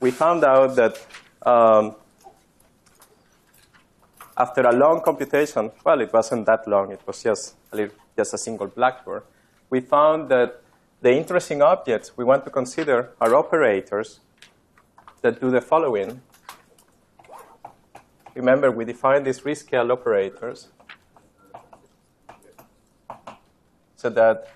we found out that after a long computation, well, it wasn't that long. It was just a single blackboard. We found that the interesting objects we want to consider are operators that do the following. Remember, we defined these rescale operators so that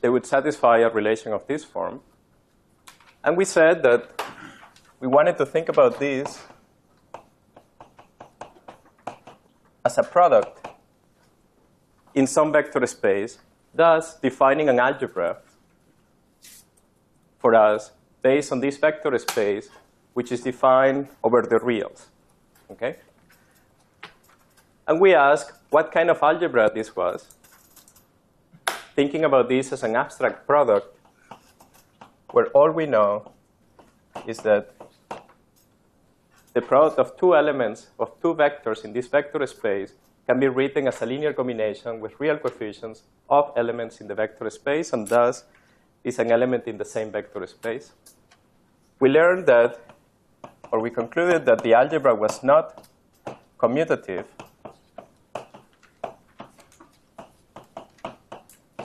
they would satisfy a relation of this form. And we said that we wanted to think about this as a product in some vector space, thus defining an algebra for us based on this vector space, which is defined over the reals. Okay? And we asked what kind of algebra this was, thinking about this as an abstract product where all we know is that the product of two elements of two vectors in this vector space can be written as a linear combination with real coefficients of elements in the vector space, and thus is an element in the same vector space. We learned that, or we concluded that the algebra was not commutative,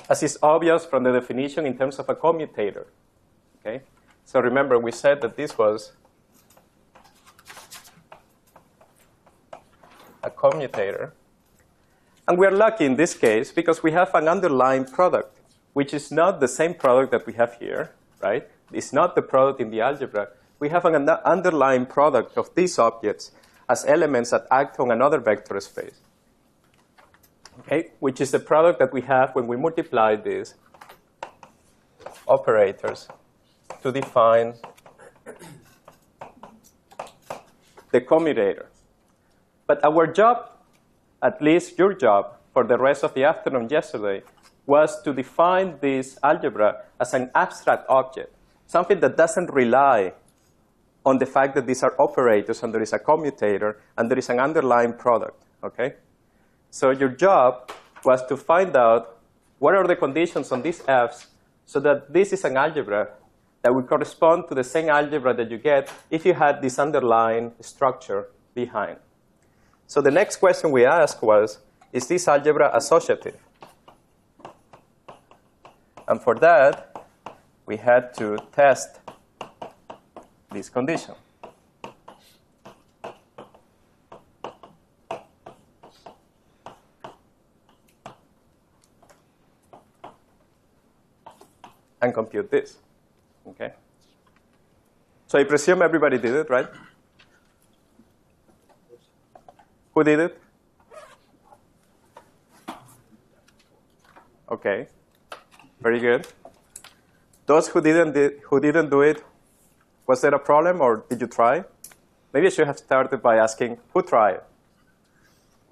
as is obvious from the definition in terms of a commutator. Okay? So remember, we said that this was a commutator. And we're lucky in this case because we have an underlying product, which is not the same product that we have here, right? It's not the product in the algebra. We have an underlying product of these objects as elements that act on another vector space, okay? Which is the product that we have when we multiply these operators to define the commutator. But our job, at least your job, for the rest of the afternoon yesterday, was to define this algebra as an abstract object, something that doesn't rely on the fact that these are operators and there is a commutator and there is an underlying product. Okay? So your job was to find out what are the conditions on these f's so that this is an algebra that would correspond to the same algebra that you get if you had this underlying structure behind. So the next question we asked was, is this algebra associative? And for that, we had to test this condition. And compute this. Okay? So I presume everybody did it, right? Who did it? Okay. Very good. Those who didn't do it, was there a problem or did you try? Maybe I should have started by asking who tried.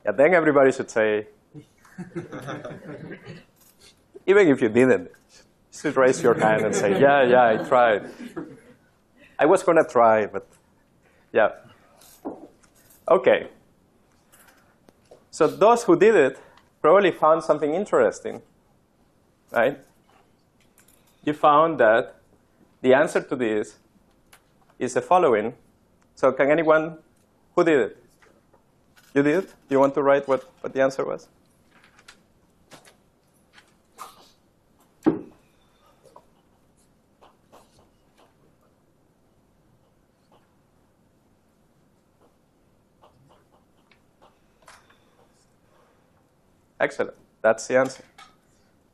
Yeah, then everybody should say, even if you didn't, you should raise your hand and say, yeah, I tried. I was going to try, but yeah. Okay. So those who did it probably found something interesting, right? You found that the answer to this is the following. So can anyone, who did it? You did it? You want to write what the answer was? Excellent. That's the answer.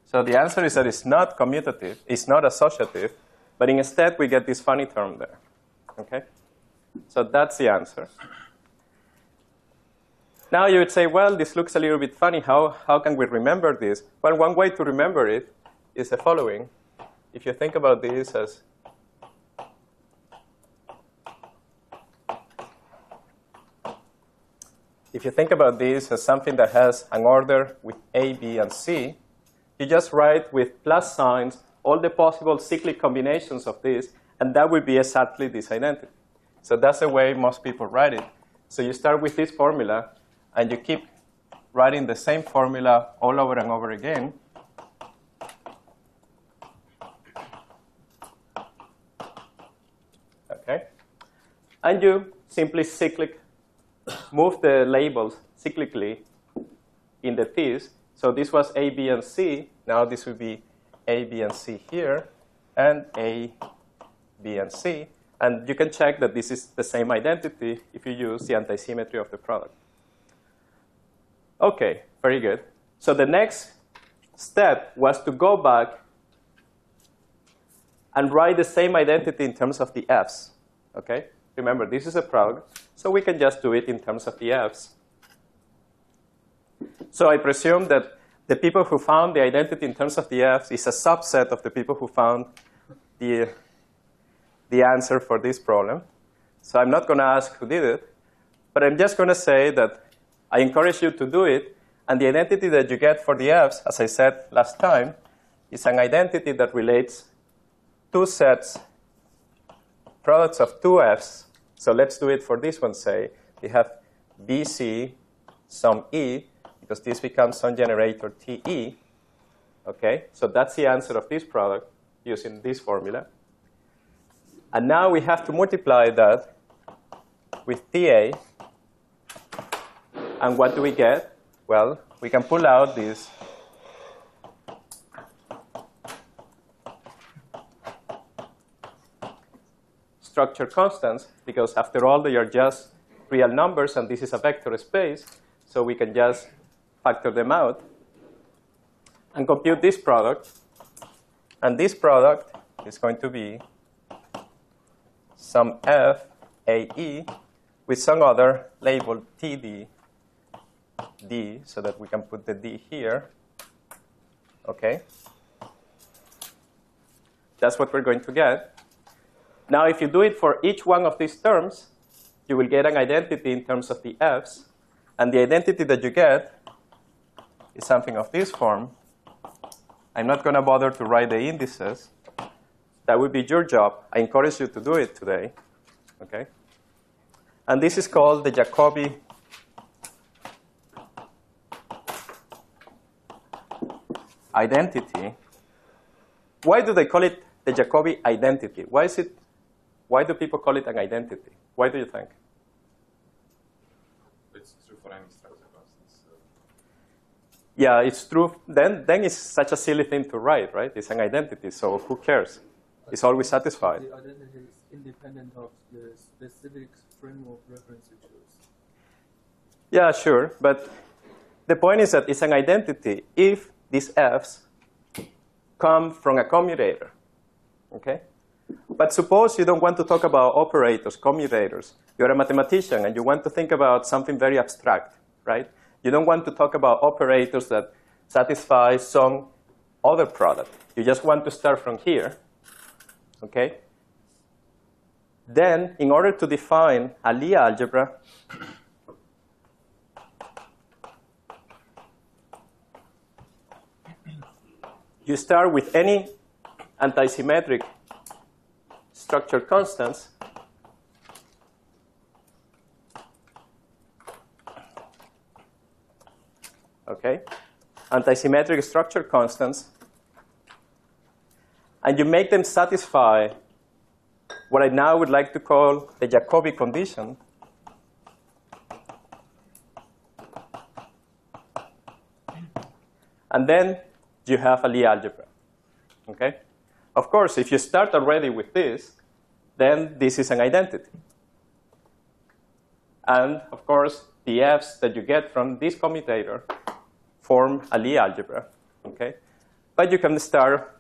So the answer is that it's not commutative, it's not associative, but instead we get this funny term there. Okay? So that's the answer. Now you would say, well, this looks a little bit funny. How can we remember this? Well, one way to remember it is the following. If you think about this as something that has an order with A, B, and C, you just write with plus signs all the possible cyclic combinations of this, and that will be exactly this identity. So that's the way most people write it. So you start with this formula, and you keep writing the same formula all over and over again And you simply move the labels cyclically in the t's. So this was A, B, and C. Now this would be A, B, and C here, and A, B, and C. And you can check that this is the same identity if you use the antisymmetry of the product. OK, very good. So the next step was to go back and write the same identity in terms of the f's. OK? Remember, this is a product, so we can just do it in terms of the f's. So I presume that the people who found the identity in terms of the f's is a subset of the people who found the answer for this problem. So I'm not going to ask who did it, but I'm just going to say that I encourage you to do it. And the identity that you get for the f's, as I said last time, is an identity that relates two sets, products of two f's. So let's do it for this one, say. We have BC sum E, because this becomes some generator TE. OK? So that's the answer of this product using this formula. And now we have to multiply that with TA. And what do we get? Well, we can pull out these structure constants, because after all, they are just real numbers, and this is a vector space. So we can just factor them out and compute this product. And this product is going to be some F AE with some other label TD D, so that we can put the D here. OK? That's what we're going to get. Now, if you do it for each one of these terms, you will get an identity in terms of the f's. And the identity that you get is something of this form. I'm not going to bother to write the indices. That would be your job. I encourage you to do it today. OK? And this is called the Jacobi identity. Why do they call it the Jacobi identity? Why do people call it an identity? Why do you think? It's true for any structure constants. So. Yeah, it's true. Then it's such a silly thing to write, right? It's an identity, so who cares? It's always satisfied. The identity is independent of the specific framework reference you choose. Yeah, sure. But the point is that it's an identity if these f's come from a commutator. Okay? But suppose you don't want to talk about operators, commutators. You're a mathematician, and you want to think about something very abstract, right? You don't want to talk about operators that satisfy some other product. You just want to start from here. Okay? Then, in order to define a Lie algebra, you start with any antisymmetric structure constants. Okay? Antisymmetric structure constants. And you make them satisfy what I now would like to call the Jacobi condition. And then you have a Lie algebra. Okay? Of course, if you start already with this, then this is an identity. And of course, the f's that you get from this commutator form a Lie algebra. Okay? But you can start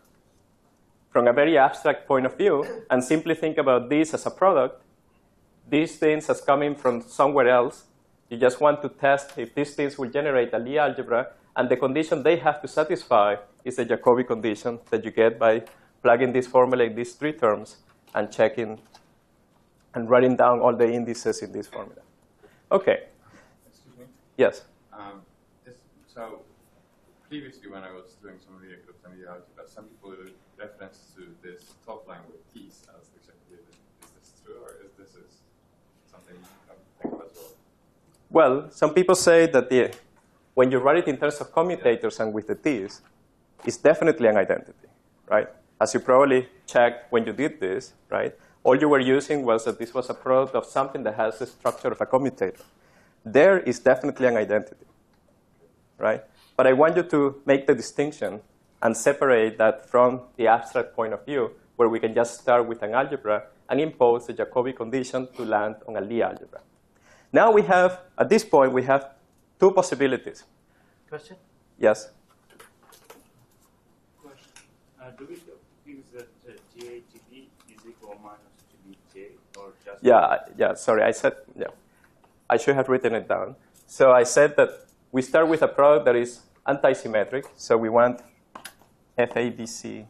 from a very abstract point of view and simply think about this as a product, these things as coming from somewhere else. You just want to test if these things will generate a Lie algebra, and the condition they have to satisfy is the Jacobi condition that you get by plugging this formula in these three terms and checking and writing down all the indices in this formula. OK. Excuse me? Yes? So previously, when I was doing some Lie groups and Lie algebra, some people reference to this top line with t's as exactly this. Is this true, or is this something you can think of as well? Well, some people say that when you write it in terms of commutators and with the t's, it's definitely an identity, right? As you probably checked when you did this, right? all you were using was that this was a product of something that has the structure of a commutator. There is definitely an identity, right? But I want you to make the distinction and separate that from the abstract point of view, where we can just start with an algebra and impose a Jacobi condition to land on a Lie algebra. Now we have, at this point, we have two possibilities. Question? Yes? Question. Do we use that GAGB is equal minus GBJ or just? Yeah, sorry, I said, yeah. I should have written it down. So I said that we start with a product that is anti-symmetric. So we want FABC,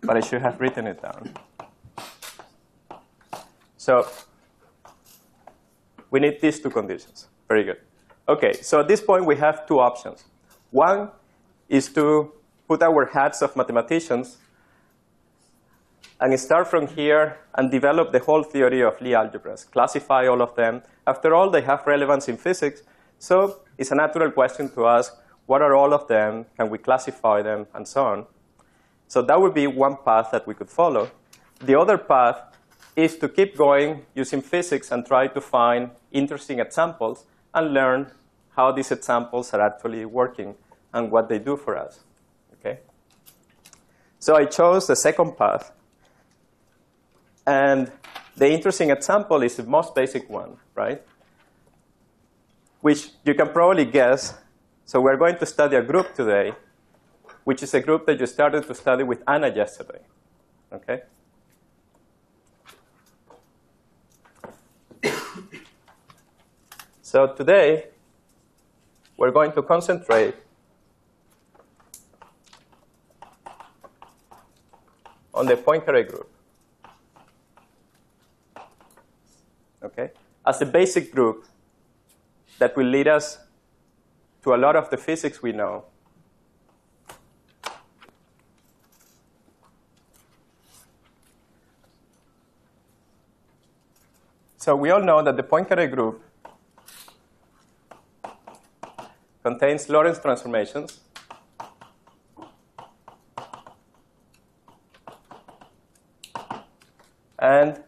but I should have written it down. So we need these two conditions. Very good. OK, so at this point, we have two options. One is to put our hats of mathematicians and start from here and develop the whole theory of Lie algebras, classify all of them. After all, they have relevance in physics. So it's a natural question to ask, what are all of them? Can we classify them? And so on. So that would be one path that we could follow. The other path is to keep going using physics and try to find interesting examples and learn how these examples are actually working and what they do for us. Okay? So I chose the second path. And the interesting example is the most basic one, right? Which you can probably guess. So we're going to study a group today, which is a group that you started to study with Anna yesterday. Okay? So today, we're going to concentrate on the Poincaré group. Okay? As a basic group that will lead us to a lot of the physics we know. So we all know that the Poincaré group contains Lorentz transformations and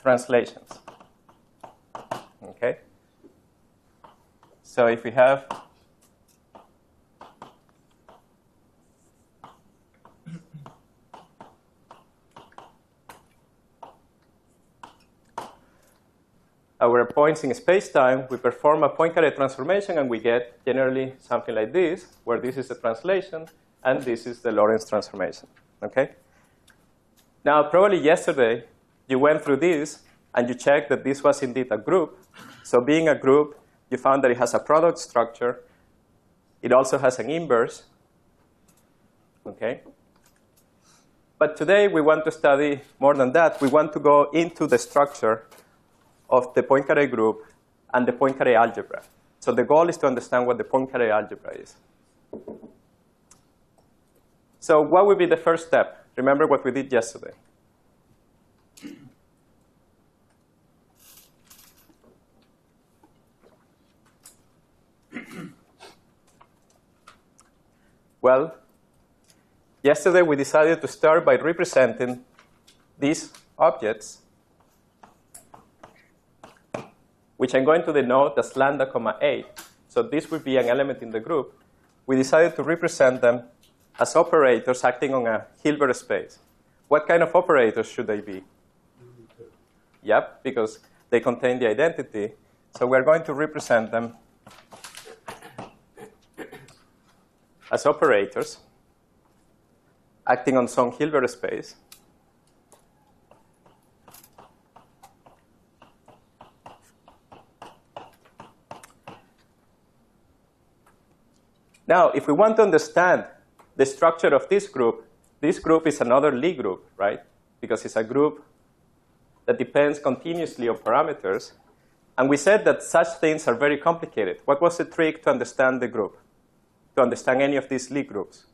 translations. Okay? So if we have our points in space-time, we perform a Poincaré transformation, and we get generally something like this, where this is the translation, and this is the Lorentz transformation. Okay? Now, probably yesterday, you went through this, and you checked that this was indeed a group. So being a group, you found that it has a product structure. It also has an inverse. Okay? But today, we want to study more than that. We want to go into the structure of the Poincaré group and the Poincaré algebra. So the goal is to understand what the Poincaré algebra is. So what would be the first step? Remember what we did yesterday. Well, yesterday we decided to start by representing these objects, which I'm going to denote as lambda, 8. So this would be an element in the group. We decided to represent them as operators acting on a Hilbert space. What kind of operators should they be? Yep, because they contain the identity. So we're going to represent them as operators acting on some Hilbert space. Now, if we want to understand the structure of this group is another Lie group, right? Because it's a group that depends continuously on parameters. And we said that such things are very complicated. What was the trick to understand the group? To understand any of these Lie groups?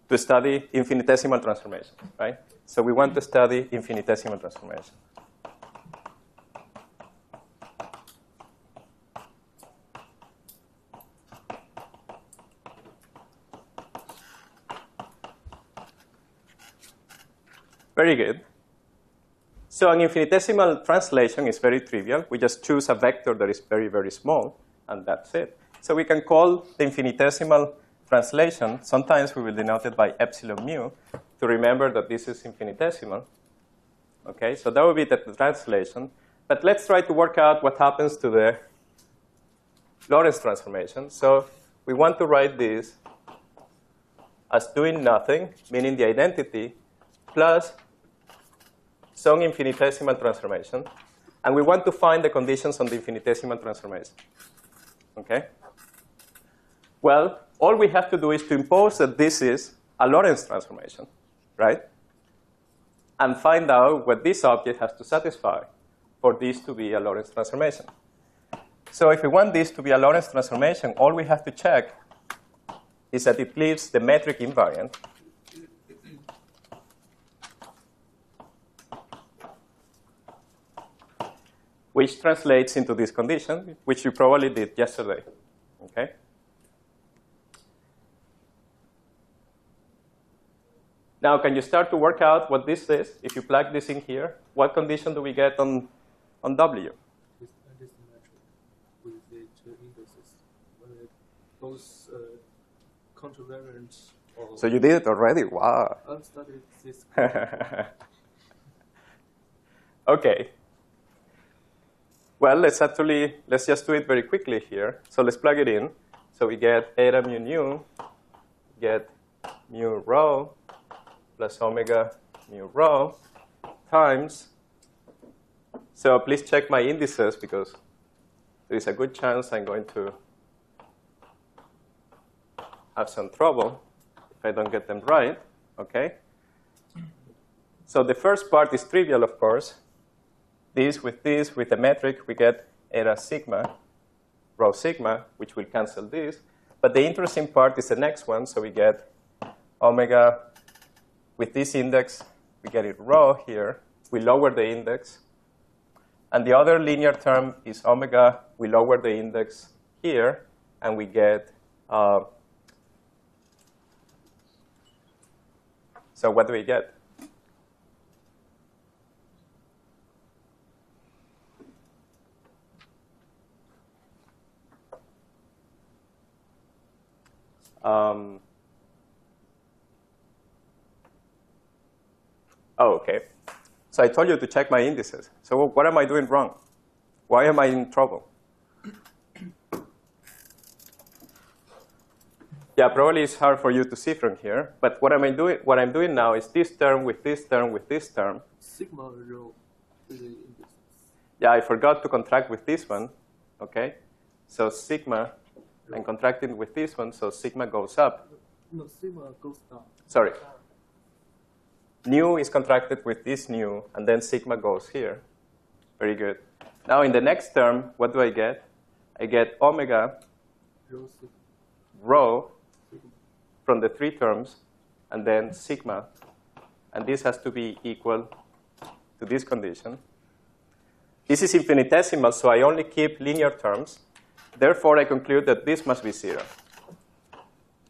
To study infinitesimal transformation, right? So we want to study infinitesimal transformation. Very good. So an infinitesimal translation is very trivial. We just choose a vector that is very, very small, and that's it. So we can call the infinitesimal translation, sometimes we will denote it by epsilon mu, to remember that this is infinitesimal. Okay, so that would be the translation. But let's try to work out what happens to the Lorentz transformation. So we want to write this as doing nothing, meaning the identity, plus some infinitesimal transformation. And we want to find the conditions on the infinitesimal transformation. Okay? Well, all we have to do is to impose that this is a Lorentz transformation, right? And find out what this object has to satisfy for this to be a Lorentz transformation. So if we want this to be a Lorentz transformation, all we have to check is that it leaves the metric invariant. Which translates into this condition, which you probably did yesterday. Okay? Now, can you start to work out what this is? If you plug this in here, what condition do we get on W? This metric with the two indices. Both contravariant or... So you did it already? Wow. I've studied this. OK. Well, let's just do it very quickly here. So let's plug it in. So we get eta mu nu, get mu rho, plus omega mu rho times. So please check my indices, because there is a good chance I'm going to have some trouble if I don't get them right. Okay? So the first part is trivial, of course. This, with the metric, we get eta sigma, rho sigma, which will cancel this. But the interesting part is the next one. So we get omega. With this index, we get it rho here. We lower the index. And the other linear term is omega. We lower the index here, and we get. So what do we get? Oh, OK. So I told you to check my indices. So what am I doing wrong? Why am I in trouble? Yeah, probably it's hard for you to see from here. But what I'm doing now is this term with this term with this term. Sigma rho with the indices. Yeah, I forgot to contract with this one. OK? So sigma, I'm contracting with this one, so sigma goes up. No, sigma goes down. Sorry. Nu is contracted with this nu, and then sigma goes here. Very good. Now in the next term, what do I get? I get omega rho from the three terms, and then sigma. And this has to be equal to this condition. This is infinitesimal, so I only keep linear terms. Therefore, I conclude that this must be 0.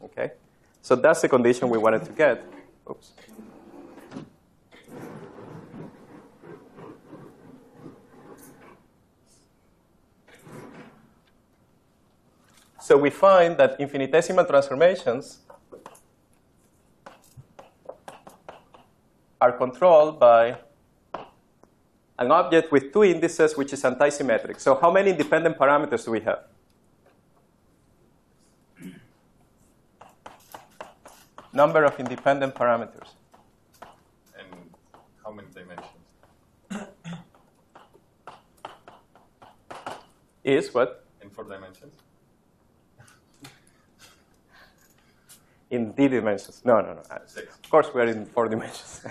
Okay? So that's the condition we wanted to get. Oops. So we find that infinitesimal transformations are controlled by an object with two indices, which is antisymmetric. So how many independent parameters do we have? Number of independent parameters. And how many dimensions? Is what? In 4 dimensions? In D dimensions. No. 6. Of course, we're in 4 dimensions.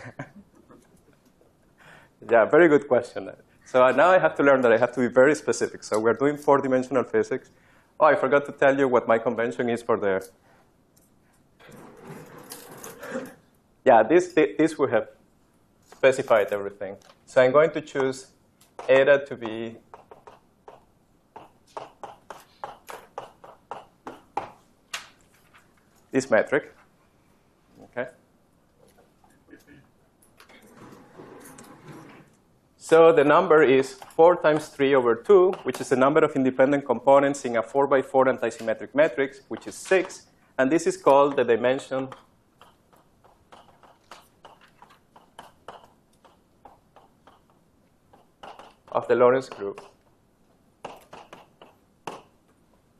Yeah, very good question. So now I have to learn that I have to be very specific. So we're doing 4-dimensional physics. Oh, I forgot to tell you what my convention is for the. Yeah, this we have specified everything. So I'm going to choose eta to be this metric. Okay. So the number is 4 times 3 over 2, which is the number of independent components in a 4 by 4 antisymmetric matrix, which is 6. And this is called the dimension of the Lorentz group.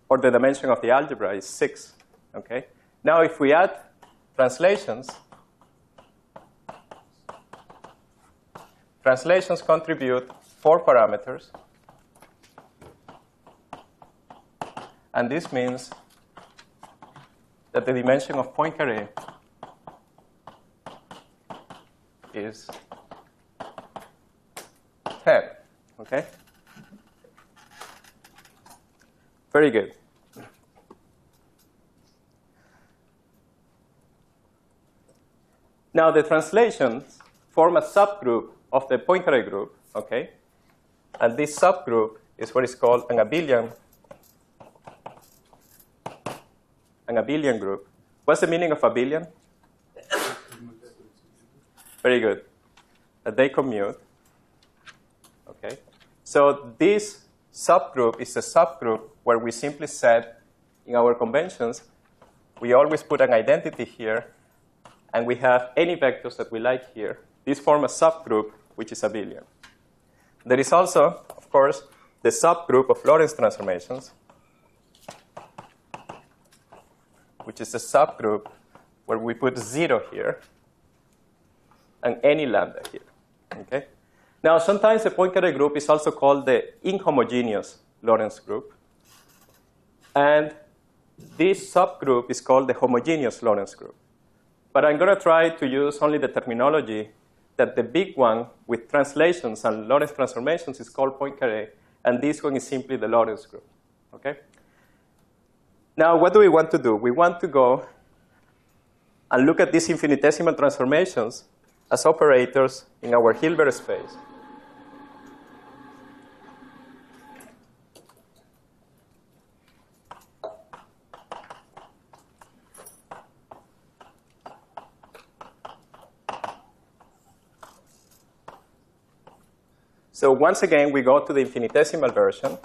Or the dimension of the algebra is 6. Okay? Now, if we add translations, translations contribute 4 parameters. And this means that the dimension of Poincaré is 10. Okay? Very good. Now, the translations form a subgroup of the Poincaré group, okay? And this subgroup is what is called an abelian group. What's the meaning of abelian? Very good. That they commute. Okay. So this subgroup is a subgroup where we simply said in our conventions, we always put an identity here, and we have any vectors that we like here. These form a subgroup, which is abelian. There is also, of course, the subgroup of Lorentz transformations, which is a subgroup where we put 0 here and any lambda here. Okay? Now, sometimes the Poincaré group is also called the inhomogeneous Lorentz group. And this subgroup is called the homogeneous Lorentz group. But I'm going to try to use only the terminology that the big one with translations and Lorentz transformations is called Poincaré, and this one is simply the Lorentz group. Okay? Now, what do we want to do? We want to go and look at these infinitesimal transformations as operators in our Hilbert space. So once again, we go to the infinitesimal version.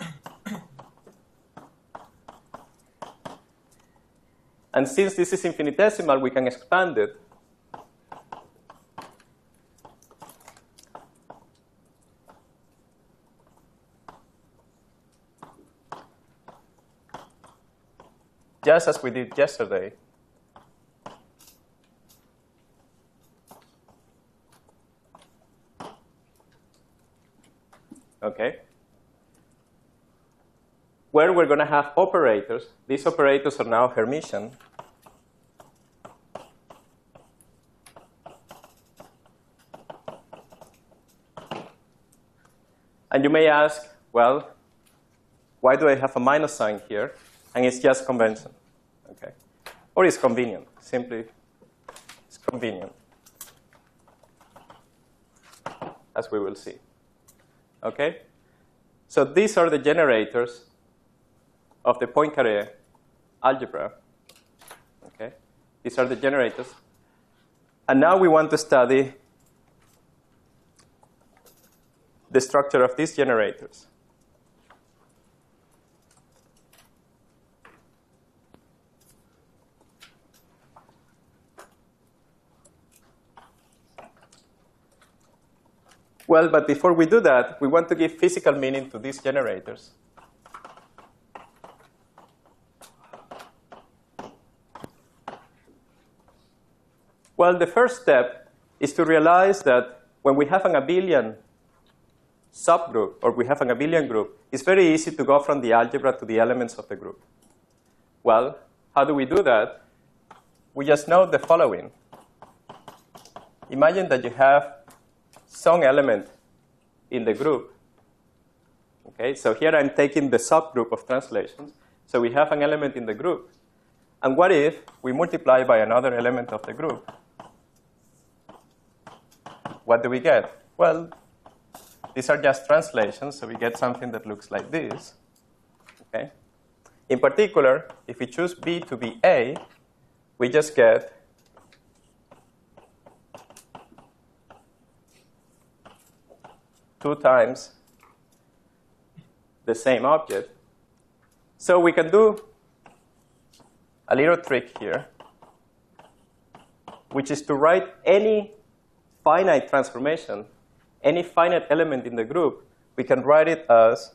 And since this is infinitesimal, we can expand it. Just as we did yesterday. Okay? Where we're going to have operators. These operators are now Hermitian. And you may ask, well, why do I have a minus sign here? And it's just convention. Okay? Or it's convenient. Simply, it's convenient, as we will see. Okay? So these are the generators of the Poincaré algebra. Okay? These are the generators. And now we want to study the structure of these generators. Well, but before we do that, we want to give physical meaning to these generators. Well, the first step is to realize that when we have an abelian subgroup, or we have an abelian group, it's very easy to go from the algebra to the elements of the group. Well, how do we do that? We just know the following. Imagine that you have some element in the group. Okay, so here I'm taking the subgroup of translations. So we have an element in the group. And what if we multiply by another element of the group? What do we get? Well, these are just translations, so we get something that looks like this. Okay? In particular, if we choose B to be A, we just get 2 times the same object. So we can do a little trick here, which is to write any finite transformation, any finite element in the group, we can write it as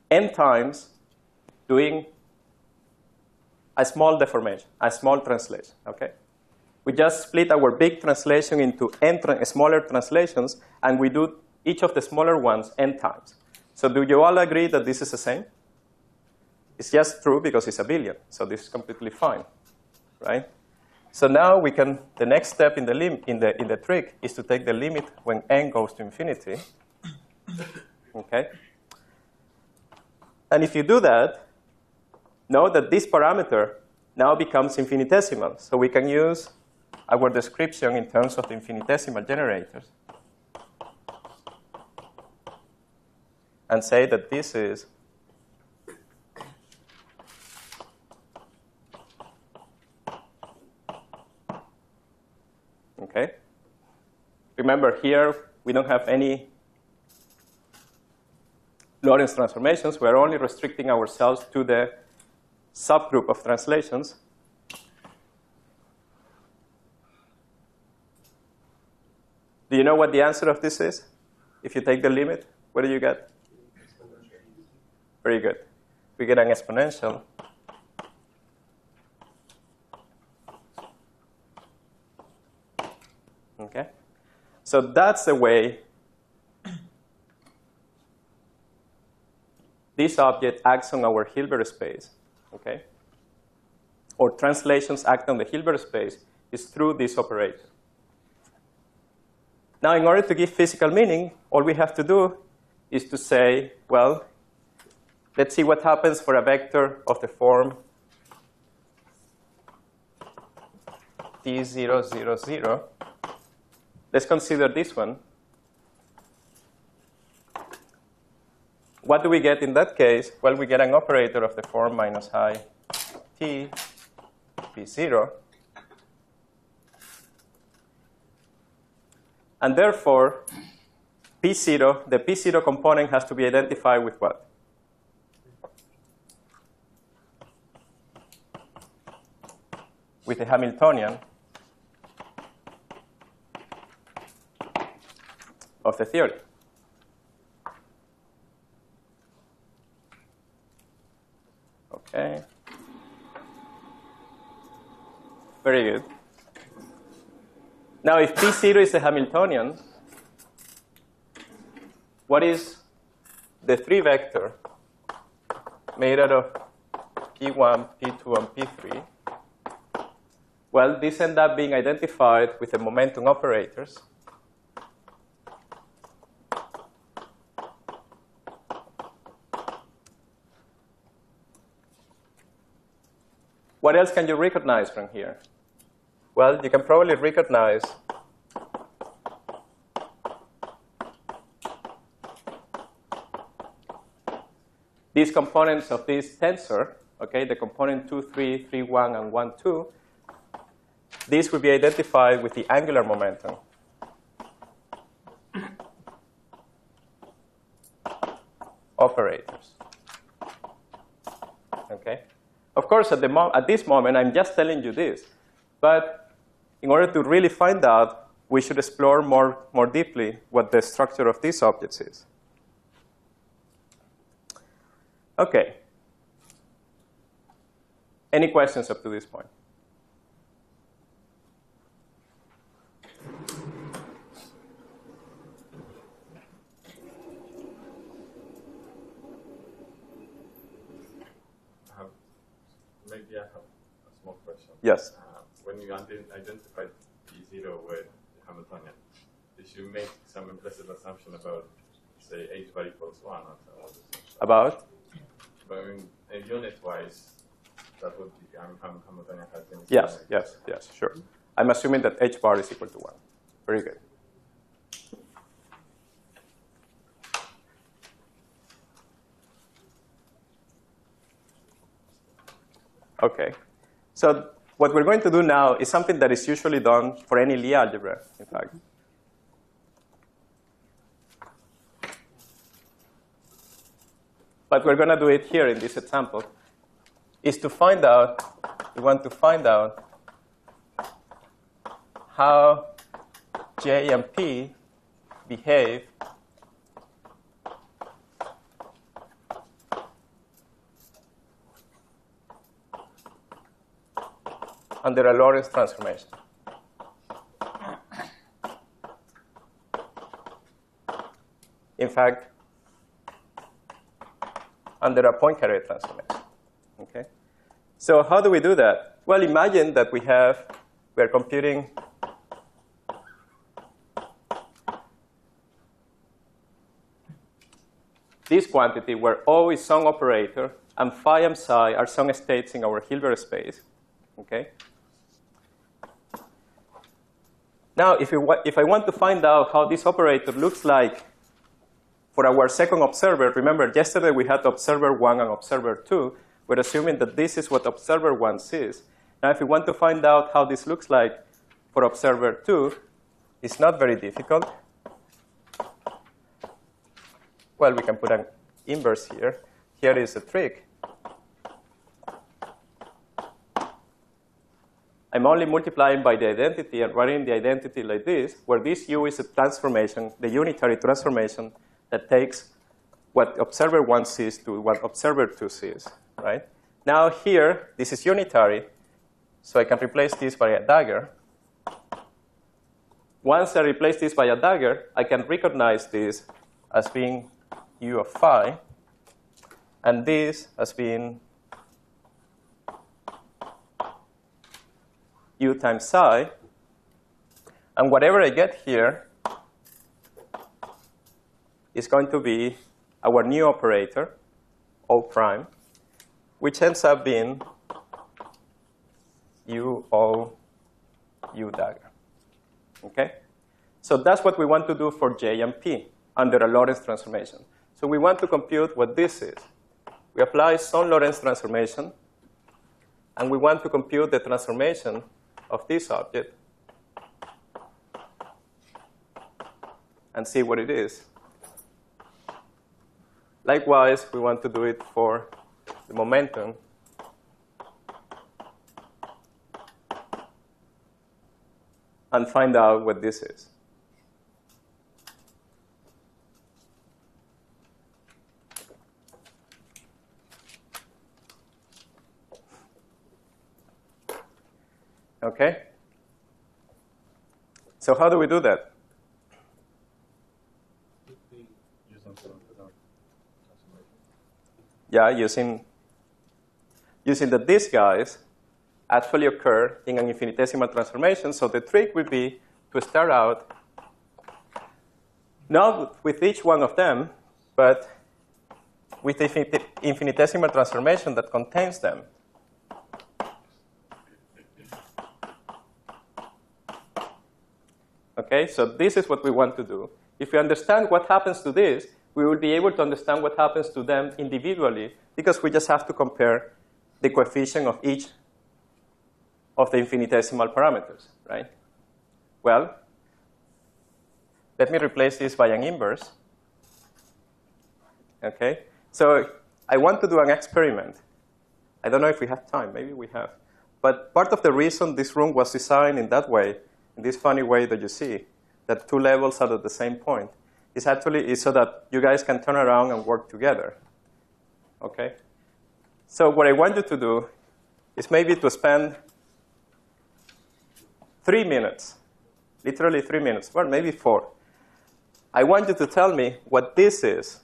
n times doing a small deformation, a small translation, okay? We just split our big translation into n smaller translations, and we do each of the smaller ones n times. So do you all agree that this is the same? It's just true because it's a billion, so this is completely fine, right? So now we can, the next step in the trick is to take the limit when n goes to infinity, okay? And if you do that, know that this parameter now becomes infinitesimal. So we can use our description in terms of the infinitesimal generators and say that this is okay. Remember, here we don't have any Lorentz transformations. We're only restricting ourselves to the subgroup of translations. Do you know what the answer of this is? If you take the limit, what do you get? Very good. We get an exponential. Okay? So that's the way this object acts on our Hilbert space, okay? Or translations act on the Hilbert space is through this operator. Now, in order to give physical meaning, all we have to do is to say, well, let's see what happens for a vector of the form T0, 0, 0. Let's consider this one. What do we get in that case? Well, we get an operator of the form minus I T P0. And therefore, P0, the P0 component has to be identified with what? With the Hamiltonian of the theory. Okay. Very good. Now, if P0 is a Hamiltonian, what is the 3 vector made out of P1, P2, and P3? Well, these end up being identified with the momentum operators. What else can you recognize from here? Well, you can probably recognize these components of this tensor, okay, the component 2, 3, 3, 1, and 1, 2. These will be identified with the angular momentum. Operators. Okay? Of course, at this moment, I'm just telling you this. But in order to really find out, we should explore more deeply what the structure of these objects is. OK. Any questions up to this point? Maybe I have a small question. Yes. When you identified P0 with Hamiltonian, did you make some implicit assumption about, say, h bar equals 1? Or About? But I mean, unit-wise, that would be Hamiltonian has been. Yes, sure. I'm assuming that h bar is equal to 1. Very good. OK. So what we're going to do now is something that is usually done for any Lie algebra, in fact. But we're going to do it here in this example, is to find out, we want to find out how J and P behave under a Lorentz transformation. In fact, under a Poincaré transformation. Okay? So how do we do that? Well, imagine that we are computing this quantity where O is some operator and phi and psi are some states in our Hilbert space. Okay? Now, if I want to find out how this operator looks like for our second observer, remember, yesterday we had observer 1 and observer 2. We're assuming that this is what observer 1 sees. Now, if we want to find out how this looks like for observer 2, it's not very difficult. Well, we can put an inverse here. Here is a trick. I'm only multiplying by the identity and writing the identity like this, where this U is a transformation, the unitary transformation that takes what observer 1 sees to what observer 2 sees, right? Now here, this is unitary, so I can replace this by a dagger. Once I replace this by a dagger, I can recognize this as being U of phi, and this as being U times psi. And whatever I get here is going to be our new operator, O prime, which ends up being U O U dagger. Okay? So that's what we want to do for J and P under a Lorentz transformation. So we want to compute what this is. We apply some Lorentz transformation, and we want to compute the transformation of this object and see what it is. Likewise, we want to do it for the momentum. And find out what this is. Okay? So how do we do that? Yeah, using that these guys actually occur in an infinitesimal transformation. So the trick would be to start out not with each one of them, but with the infinitesimal transformation that contains them. Okay, so this is what we want to do. If we understand what happens to this, we will be able to understand what happens to them individually, because we just have to compare the coefficient of each of the infinitesimal parameters, right? Well, let me replace this by an inverse. Okay, so I want to do an experiment. I don't know if we have time. Maybe we have. But part of the reason this room was designed in that way, in this funny way that you see, that two levels are at the same point, is actually so that you guys can turn around and work together. Okay? So what I want you to do is maybe to spend 3 minutes, literally 3 minutes, or maybe 4. I want you to tell me what this is,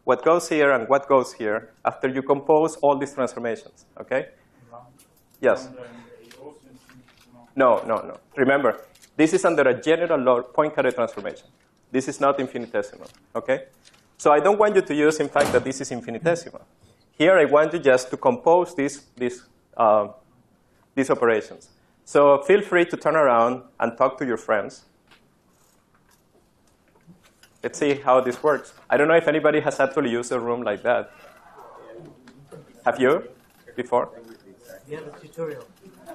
what goes here and what goes here after you compose all these transformations. Okay? Yes? No. Remember, this is under a general Poincaré transformation. This is not infinitesimal. Okay? So I don't want you to use, in fact, that this is infinitesimal. Here, I want you just to compose these operations. So feel free to turn around and talk to your friends. Let's see how this works. I don't know if anybody has actually used a room like that. Have you before? Yeah, the tutorial.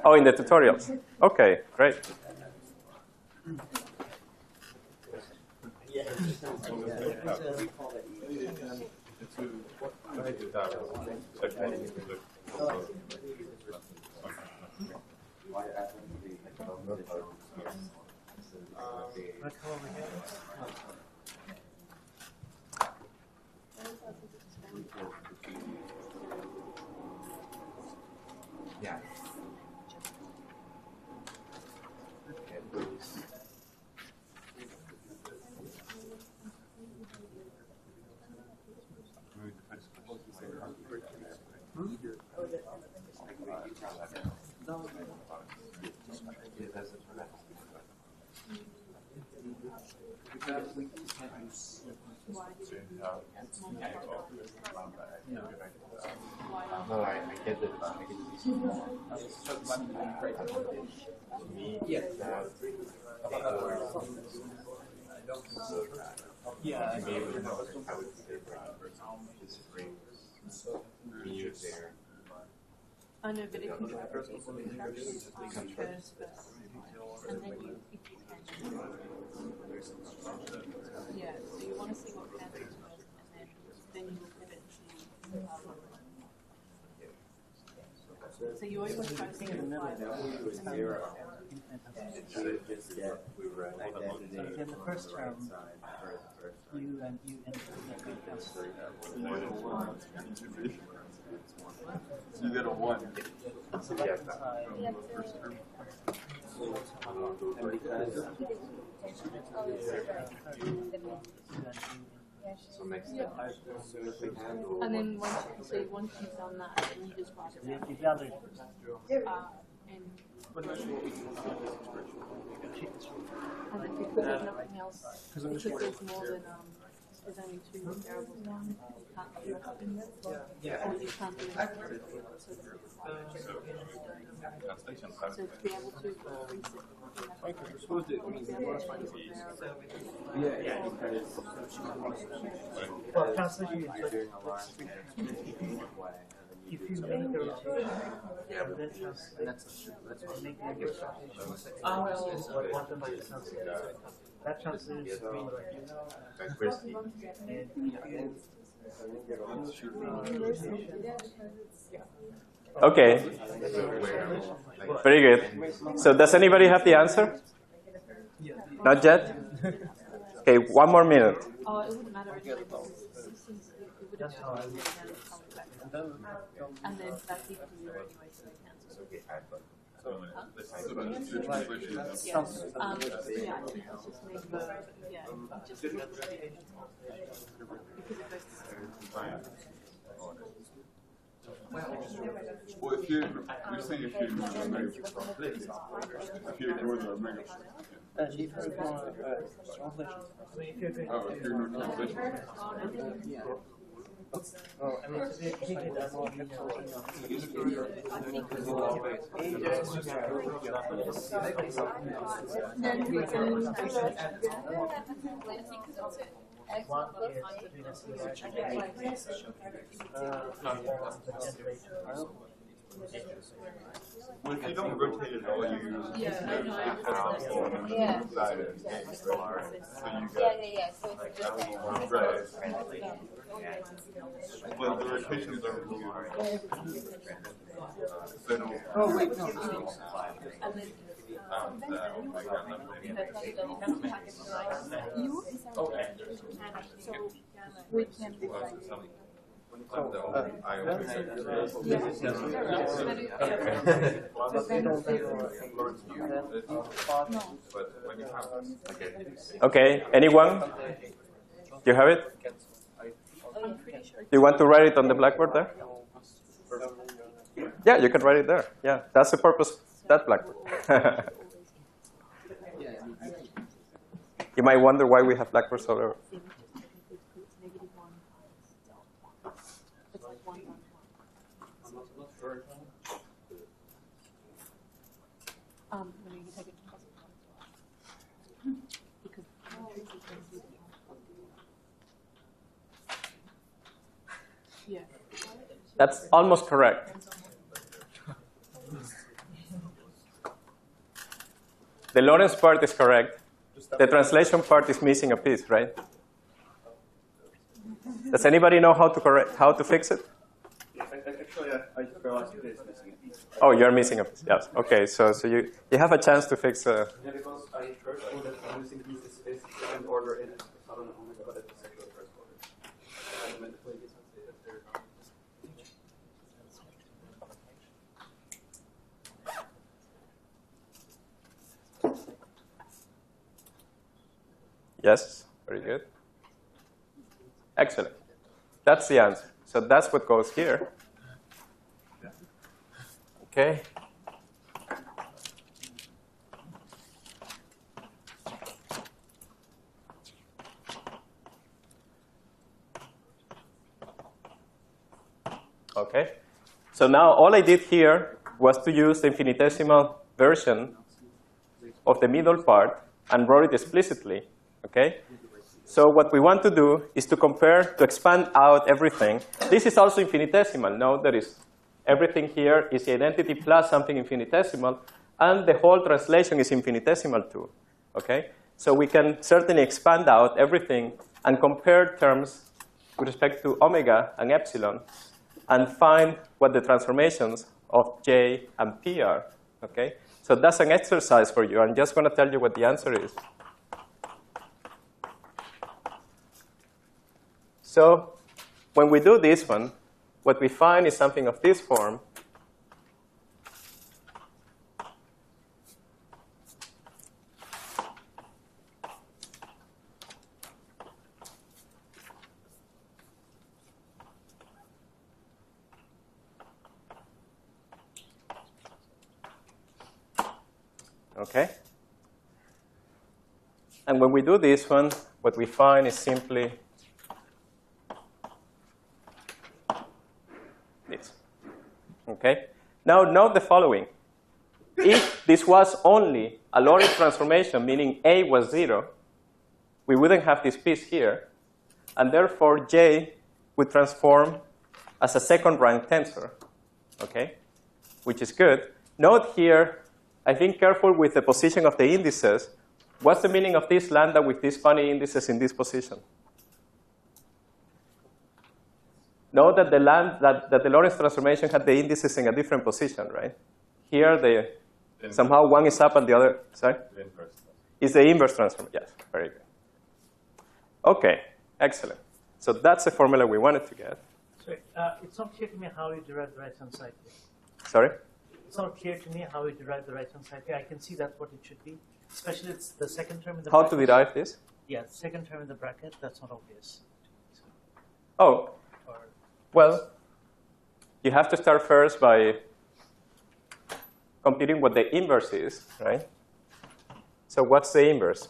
Oh, in the tutorials. Okay, great. Yeah. No, I get it. Yeah, I mean, I would say this brings me there. I know, but it contracts first, and then you, if you can, yeah, so you want to see what happens first, and then you will pivot to, so you always want to try to simplify it. In the first round, you and You get a 1. And then once you've done that, then you just write it down. And then because there's nothing else, because there's more than there's only 2 variables now, you can't do the rest of it. Or you can't do the rest of it. So to be able to increase it, well, translation is if you make a rotation, then translate, make a rotation. That translation is green Okay. Very good. So does anybody have the answer? Not yet? Okay, 1 more minute. Oh, it wouldn't matter anyway because it would have and then that's equal to 0 anyway, so it cancels. Yeah, I think it's just make just because it well, if you're saying if you ignore the omega, if you ignore the omega, oh, if you ignore translation. Oh, I mean, take it as all Well, if you don't rotate it all, you use yeah. Well, the rotations are oh, wait, no. We can Okay, anyone? You have it? Do you want to write it on the blackboard there? Yeah, you can write it there. Yeah, that's the purpose of that blackboard. You might wonder why we have blackboards all over. When you take it because yeah. That's almost correct. The Lorentz part is correct. The translation part is missing a piece, right? Does anybody know how to fix it? Yeah, actually, I realized it is missing a piece. Oh, you're missing a piece. Yes. Okay. So you have a chance to fix. Yeah, because I first ordered the missing piece is second order in it. I don't know how I got it as actually first order. I meant to play this if they're not. Yes. Very good. Excellent. That's the answer. So that's what goes here. Okay. Okay. So now all I did here was to use the infinitesimal version of the middle part and wrote it explicitly. Okay. So what we want to do is to compare, to expand out everything. This is also infinitesimal. Note that everything here is the identity plus something infinitesimal, and the whole translation is infinitesimal too. Okay? So we can certainly expand out everything and compare terms with respect to omega and epsilon and find what the transformations of J and P are. Okay? So that's an exercise for you. I'm just going to tell you what the answer is. So when we do this one, what we find is something of this form. Okay? And when we do this one, what we find is simply this. Okay? Now note the following. If this was only a Lorentz transformation, meaning A was 0, we wouldn't have this piece here. And therefore, J would transform as a second-rank tensor. Okay? Which is good. Note here, I think careful with the position of the indices. What's the meaning of this lambda with these funny indices in this position? Note that the Lorentz transformation had the indices in a different position, right? Here, somehow one is up and the other, sorry? The inverse. Is the inverse transform. Yes, very good. OK, excellent. So that's the formula we wanted to get. Sorry, it's not clear to me how you derive the right-hand side here. Sorry? It's not clear to me how you derive the right-hand side here. I can see that's what it should be. Especially it's the second term in the How bracket. to derive this? Yeah, second term in the bracket, that's not obvious. Oh, Or, well, you have to start first by computing what the inverse is, right? So what's the inverse?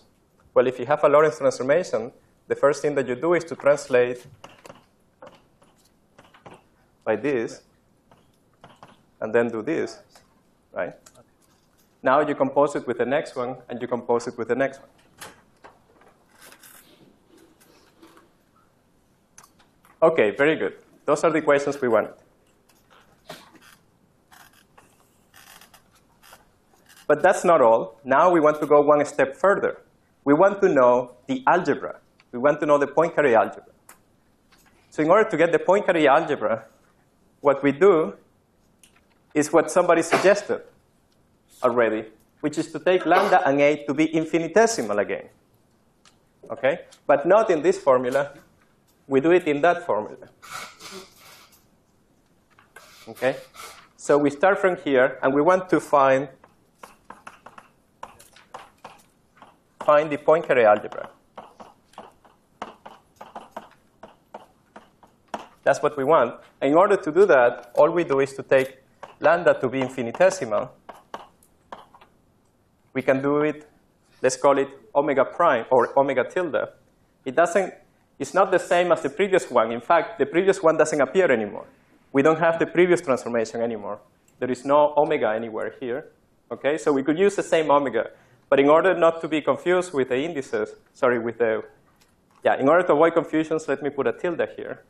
Well, if you have a Lorentz transformation, the first thing that you do is to translate by this, and then do this, right? okay. Now you compose it with the next one, and you compose it with the next one. OK, very good. Those are the equations we wanted. But that's not all. Now we want to go one step further. We want to know the algebra. We want to know the Poincare algebra. So in order to get the Poincare algebra, what we do is what somebody suggested already, which is to take lambda and a to be infinitesimal again. Okay? But not in this formula. We do it in that formula. Okay? So we start from here, and we want to find the Poincare algebra. That's what we want. And in order to do that, all we do is to take lambda to be infinitesimal. We can do it, let's call it omega prime or omega tilde. It's not the same as the previous one. In fact, the previous one doesn't appear anymore. We don't have the previous transformation anymore. There is no omega anywhere here. Okay, so we could use the same omega. But in order not to be confused with the indices, in order to avoid confusions, let me put a tilde here.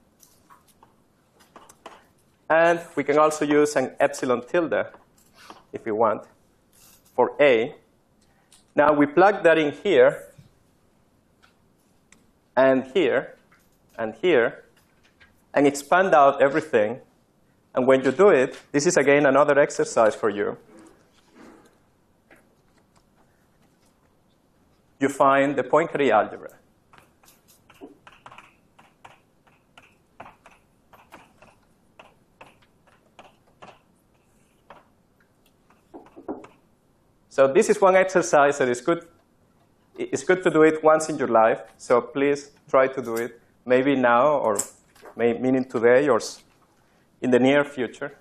And we can also use an epsilon tilde, if we want, for A. Now we plug that in here, and here, and here, and expand out everything. And when you do it, this is again another exercise for you. You find the Poincaré algebra. So this is one exercise that is good. It's good to do it once in your life. So please try to do it, maybe now, or meaning today, or in the near future.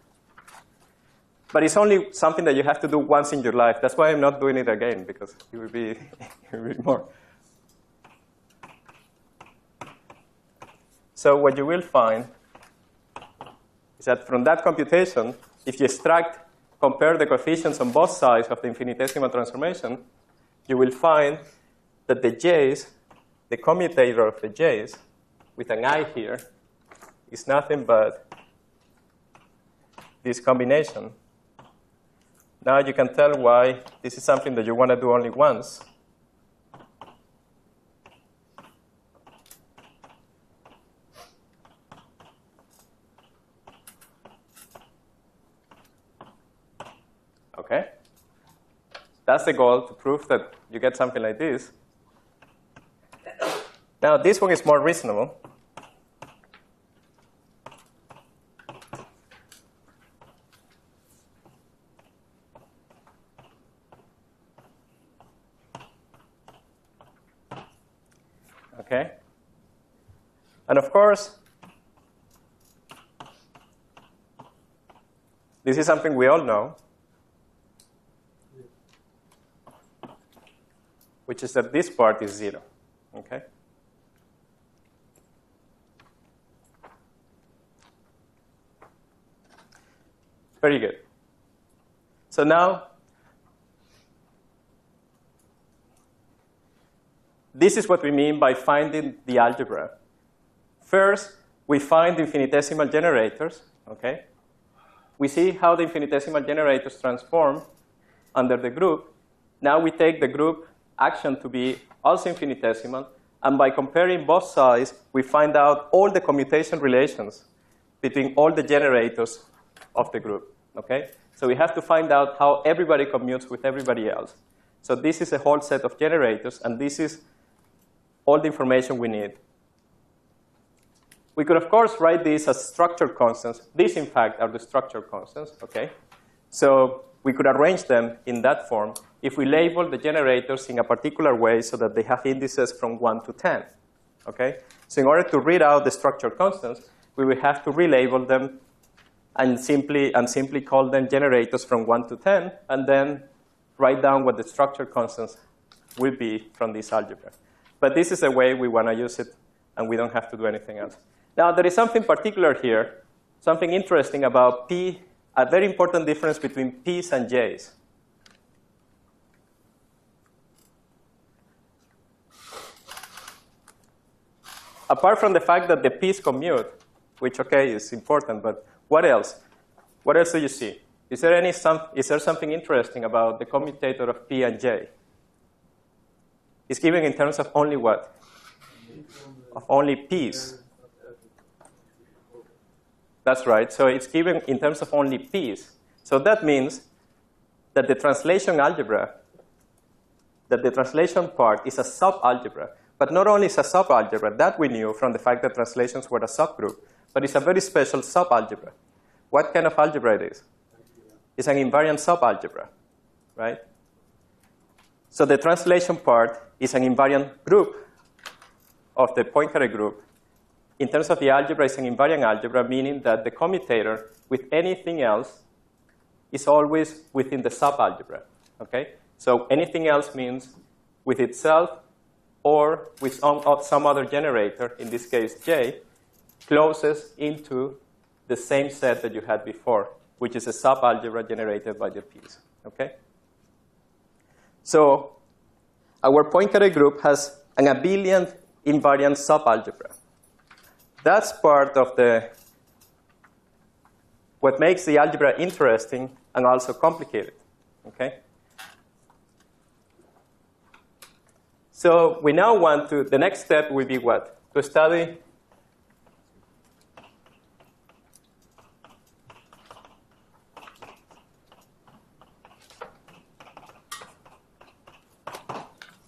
But it's only something that you have to do once in your life. That's why I'm not doing it again, because it will be, more. So what you will find is that from that computation, if you compare the coefficients on both sides of the infinitesimal transformation, you will find that the j's, the commutator of the j's, with an I here, is nothing but this combination. Now you can tell why this is something that you want to do only once. Okay? That's the goal, to prove that you get something like this. Now this one is more reasonable. Okay? And of course, this is something we all know, which is that this part is 0. Okay? Very good. So now, this is what we mean by finding the algebra. First, we find infinitesimal generators. Okay? We see how the infinitesimal generators transform under the group. Now we take the group action to be also infinitesimal. And by comparing both sides, we find out all the commutation relations between all the generators of the group. Okay? So we have to find out how everybody commutes with everybody else. So this is a whole set of generators, and this is all the information we need. We could, of course, write these as structure constants. These, in fact, are the structure constants. Okay? So we could arrange them in that form if we label the generators in a particular way so that they have indices from 1 to 10. Okay? So in order to read out the structure constants, we will have to relabel them and simply call them generators from 1 to 10, and then write down what the structure constants will be from this algebra. But this is the way we want to use it, and we don't have to do anything else. Now, there is something particular here, something interesting about P, a very important difference between P's and J's. Apart from the fact that the P's commute, which, okay, is important, but what else? What else do you see? Is there something interesting about the commutator of P and J? It's given in terms of only what? Of only P's. That's right. So it's given in terms of only P's. So that means that the translation algebra, that the translation part is a subalgebra. But not only is a subalgebra, that we knew from the fact that translations were a subgroup, but it's a very special subalgebra. What kind of algebra it is? It's an invariant subalgebra, right? So the translation part is an invariant group of the Poincaré group. In terms of the algebra, it's an invariant algebra, meaning that the commutator with anything else is always within the subalgebra. Okay? So anything else means with itself or with some other generator, in this case J, closes into the same set that you had before, which is a subalgebra generated by the P's. Okay? So our Poincaré group has an abelian invariant subalgebra. That's part of the what makes the algebra interesting and also complicated. Okay? So we now want to, the next step will be what? To study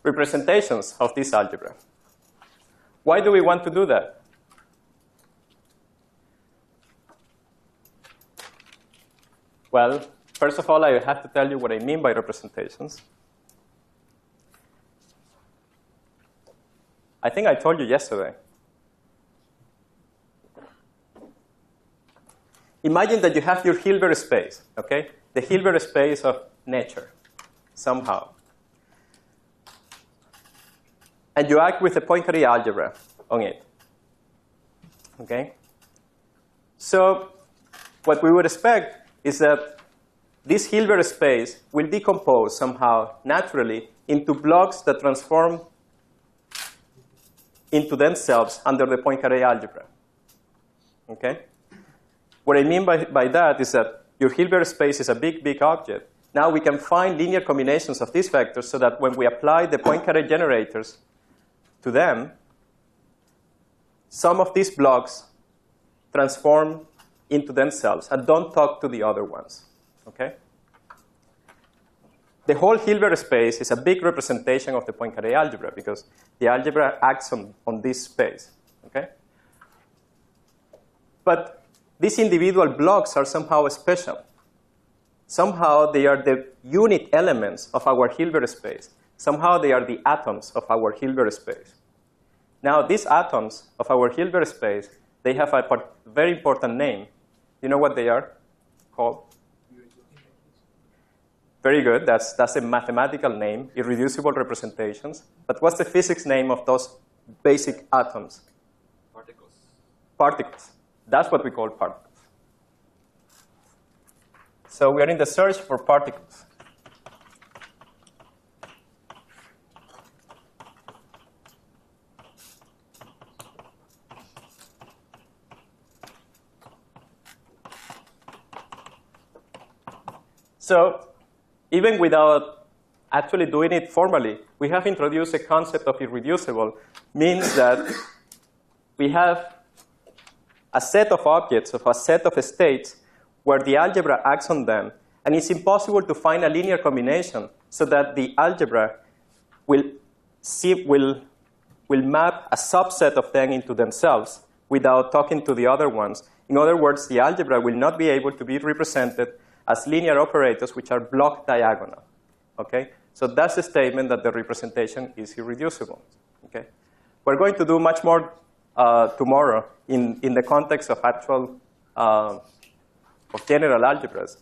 representations of this algebra. Why do we want to do that? Well, first of all, I have to tell you what I mean by representations. I think I told you yesterday. Imagine that you have your Hilbert space, okay? The Hilbert space of nature, somehow. And you act with a Poincaré algebra on it, okay? So what we would expect is that this Hilbert space will decompose somehow naturally into blocks that transform into themselves under the Poincaré algebra, okay? What I mean by that is that your Hilbert space is a big, big object. Now we can find linear combinations of these vectors so that when we apply the Poincaré generators to them, some of these blocks transform into themselves and don't talk to the other ones, okay? The whole Hilbert space is a big representation of the Poincaré algebra because the algebra acts on this space, okay? But these individual blocks are somehow special. Somehow they are the unit elements of our Hilbert space. Somehow they are the atoms of our Hilbert space. Now these atoms of our Hilbert space, they have a very important name. You know what they are called? Very good. That's a mathematical name, irreducible representations. But what's the physics name of those basic atoms? Particles. Particles. That's what we call particles. So we are in the search for particles. So even without actually doing it formally, we have introduced a concept of irreducible, means that we have a set of objects, of a set of states, where the algebra acts on them, and it's impossible to find a linear combination so that the algebra will map a subset of them into themselves without talking to the other ones. In other words, the algebra will not be able to be represented as linear operators which are block diagonal, okay? So that's the statement that the representation is irreducible, okay? We're going to do much more tomorrow in the context of actual, of general algebras.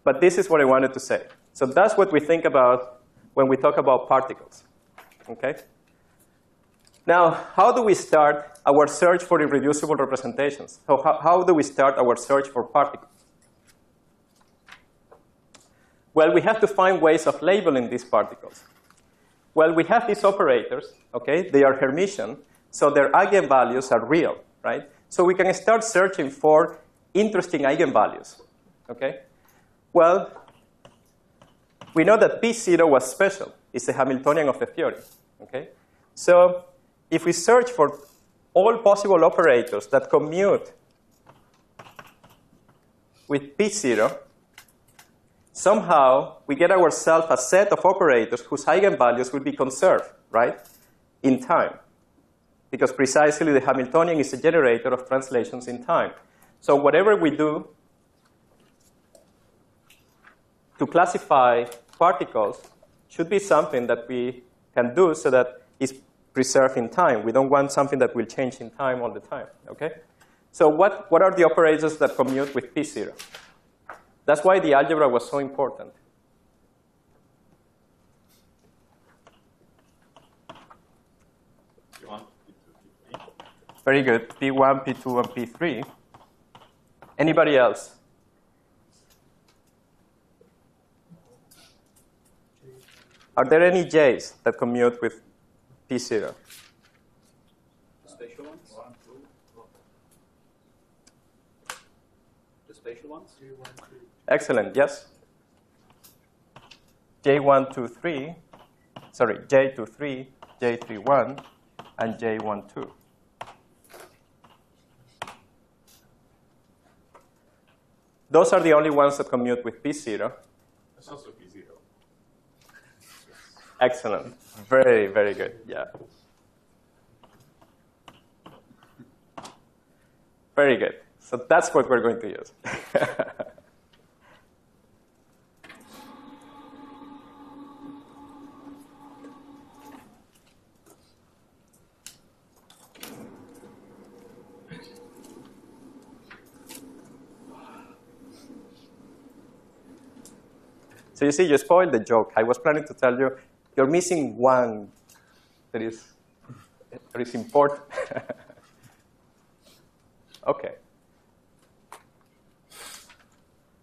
But this is what I wanted to say. So that's what we think about when we talk about particles, okay? Now, how do we start our search for irreducible representations? So how do we start our search for particles? Well, we have to find ways of labeling these particles. Well, we have these operators, okay? They are Hermitian, so their eigenvalues are real, right? So we can start searching for interesting eigenvalues, okay? Well, we know that P0 was special. It's the Hamiltonian of the theory, okay? So if we search for all possible operators that commute with P0, somehow we get ourselves a set of operators whose eigenvalues will be conserved, right, in time. Because precisely the Hamiltonian is a generator of translations in time. So whatever we do to classify particles should be something that we can do so that it's preserved in time. We don't want something that will change in time all the time, okay? So what are the operators that commute with P0? That's why the algebra was so important. P1, P2, P3. Very good. P1, P2, and P3. Anybody else? Are there any J's that commute with P0? The spatial ones? 1, 2. The spatial ones? Excellent, yes. J123, sorry, J23, J31, and J12. Those are the only ones that commute with P0. That's also P0. Excellent. Very, very good. Yeah. Very good. So that's what we're going to use. So you see, you spoiled the joke. I was planning to tell you, you're missing one that is important. OK.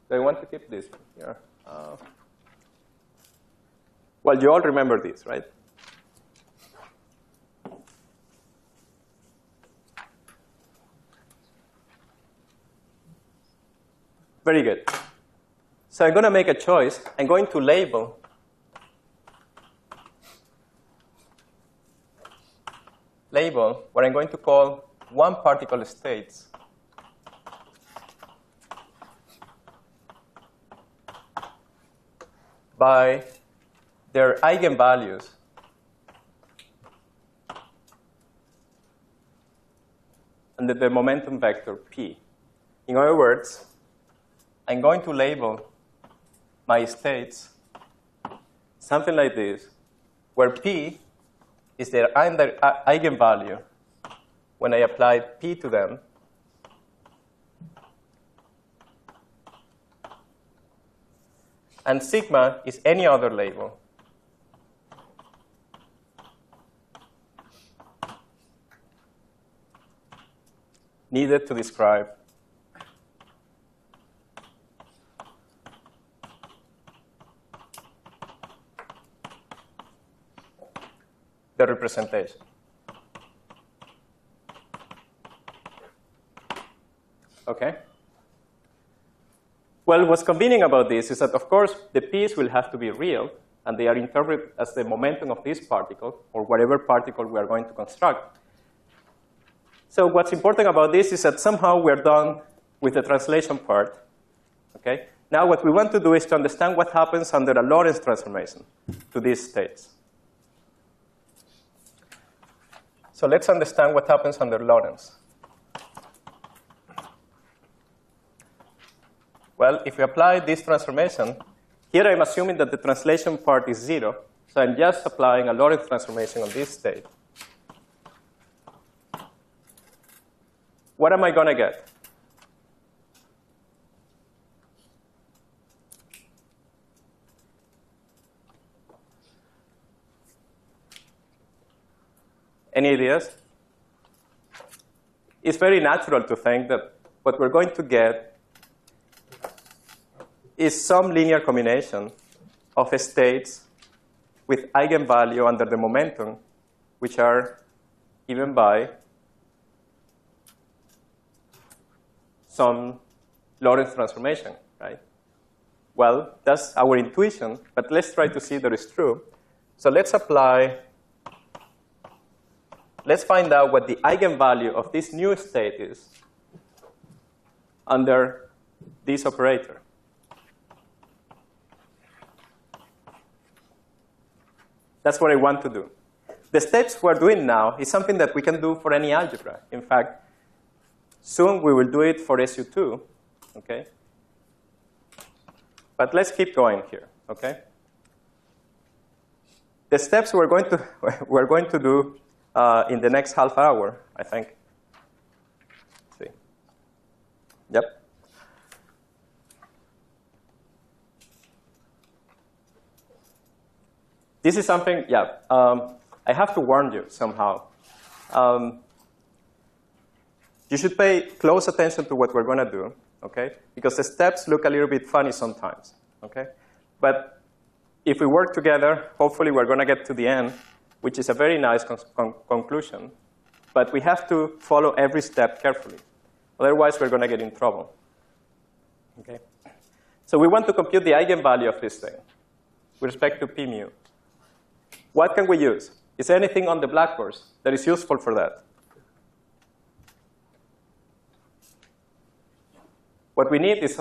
Do I want to keep this here? Well, you all remember this, right? Very good. So I'm going to make a choice. I'm going to label what I'm going to call one particle states by their eigenvalues under the momentum vector P. In other words, I'm going to label my states something like this, where P is their eigenvalue when I apply P to them, and sigma is any other label needed to describe the representation. OK? Well, what's convenient about this is that, of course, the P's will have to be real, and they are interpreted as the momentum of this particle, or whatever particle we are going to construct. So what's important about this is that somehow we're done with the translation part. OK? Now what we want to do is to understand what happens under a Lorentz transformation to these states. So let's understand what happens under Lorentz. Well, if we apply this transformation, here I'm assuming that the translation part is 0. So I'm just applying a Lorentz transformation on this state. What am I going to get? Any ideas? It's very natural to think that what we're going to get is some linear combination of states with eigenvalue under the momentum, which are given by some Lorentz transformation, right? Well, that's our intuition, but let's try to see that it's true. So let's find out what the eigenvalue of this new state is under this operator. That's what I want to do. The steps we're doing now is something that we can do for any algebra. In fact, soon we will do it for SU2, OK? But let's keep going here, OK? The steps we're going to do in the next half hour, I think. Let's see. Yep. This is something, yeah, I have to warn you somehow. You should pay close attention to what we're going to do, OK? Because the steps look a little bit funny sometimes, OK? But if we work together, hopefully we're going to get to the end, which is a very nice conclusion. But we have to follow every step carefully. Otherwise, we're going to get in trouble. Okay? So we want to compute the eigenvalue of this thing with respect to p mu. What can we use? Is there anything on the blackboards that is useful for that? What we need is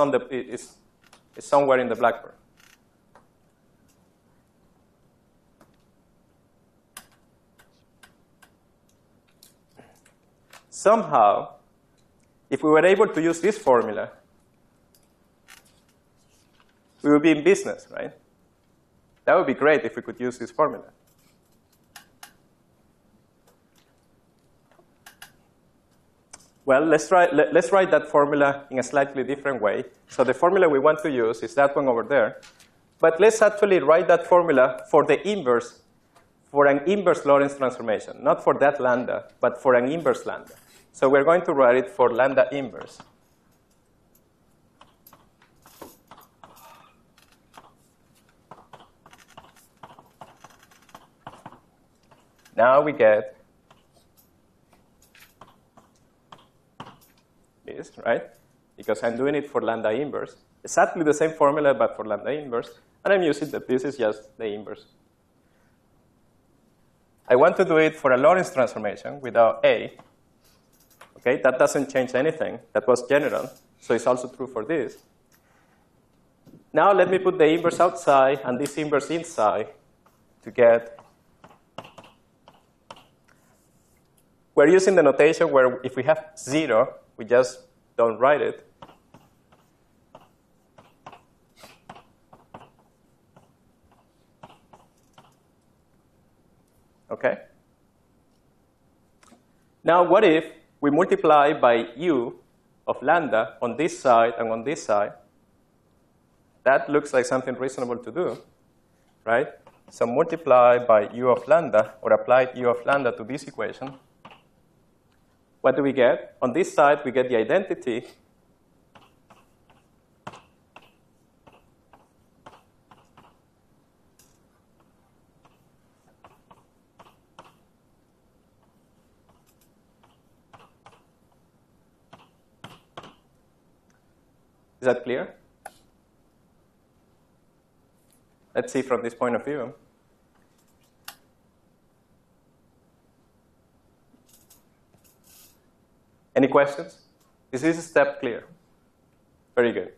somewhere in the blackboard. Somehow, if we were able to use this formula, we would be in business, right? That would be great if we could use this formula. Well, let's write that formula in a slightly different way. So the formula we want to use is that one over there. But let's actually write that formula for the inverse, for an inverse Lorentz transformation. Not for that lambda, but for an inverse lambda. So we're going to write it for lambda inverse. Now we get this, right? Because I'm doing it for lambda inverse. Exactly the same formula, but for lambda inverse. And I'm using that this is just the inverse. I want to do it for a Lorentz transformation without A. Okay, that doesn't change anything. That was general. So it's also true for this. Now let me put the inverse outside and this inverse inside to get. We're using the notation where if we have 0, we just don't write it. Okay? Now, what if we multiply by u of lambda on this side and on this side? That looks like something reasonable to do, right? So multiply by u of lambda, or apply u of lambda to this equation. What do we get? On this side, we get the identity. Is that clear? Let's see from this point of view. Any questions? Is this step clear? Very good.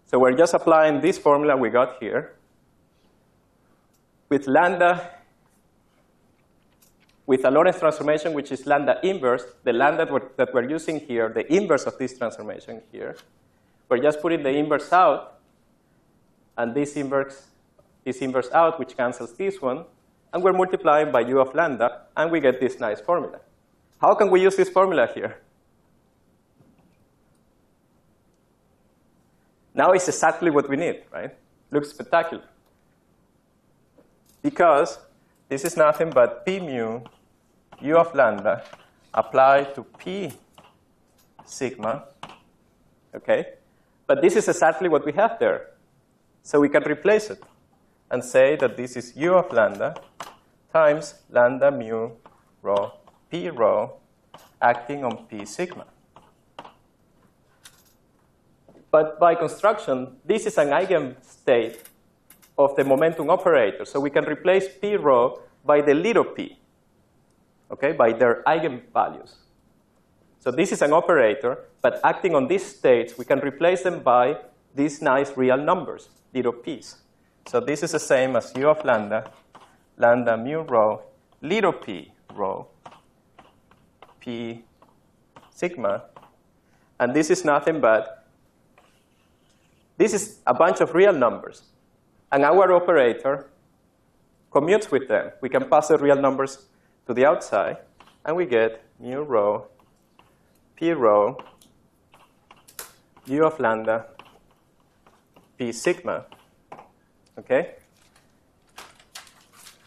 So we're just applying this formula we got here with lambda, with a Lorentz transformation, which is lambda inverse, the lambda that we're using here, the inverse of this transformation here. We're just putting the inverse out, and this inverse out, which cancels this one, and we're multiplying by u of lambda, and we get this nice formula. How can we use this formula here? Now it's exactly what we need, right? Looks spectacular. Because this is nothing but p mu u of lambda applied to p sigma, okay? But this is exactly what we have there. So we can replace it and say that this is u of lambda times lambda mu rho p rho acting on p sigma. But by construction, this is an eigenstate of the momentum operator. So we can replace p rho by the little p, okay, by their eigenvalues. So this is an operator, but acting on these states, we can replace them by these nice real numbers, little p's. So this is the same as u of lambda, lambda mu rho, little p rho, p sigma. And this is nothing but, this is a bunch of real numbers. And our operator commutes with them. We can pass the real numbers to the outside, and we get mu rho, p rho, u of lambda, p sigma. Okay?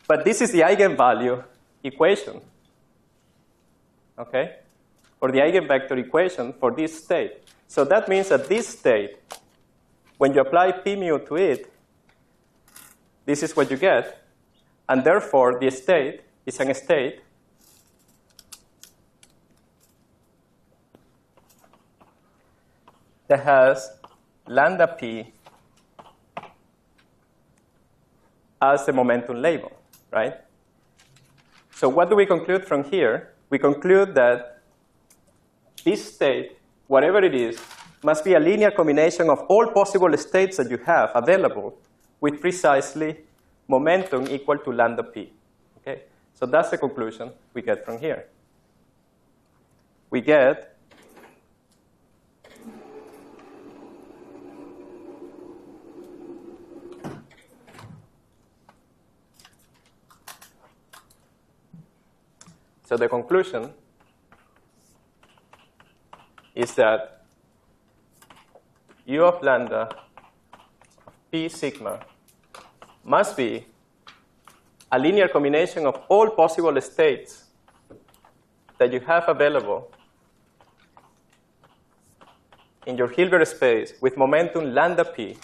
But this is the eigenvalue equation. Okay? Or the eigenvector equation for this state. So that means that this state, when you apply p mu to it, this is what you get. And therefore, the state is an state that has lambda p as the momentum label, right? So what do we conclude from here? We conclude that this state, whatever it is, must be a linear combination of all possible states that you have available with precisely momentum equal to lambda p. Okay? So that's the conclusion we get from here. We get so the conclusion is that U of lambda p sigma must be a linear combination of all possible states that you have available in your Hilbert space with momentum lambda p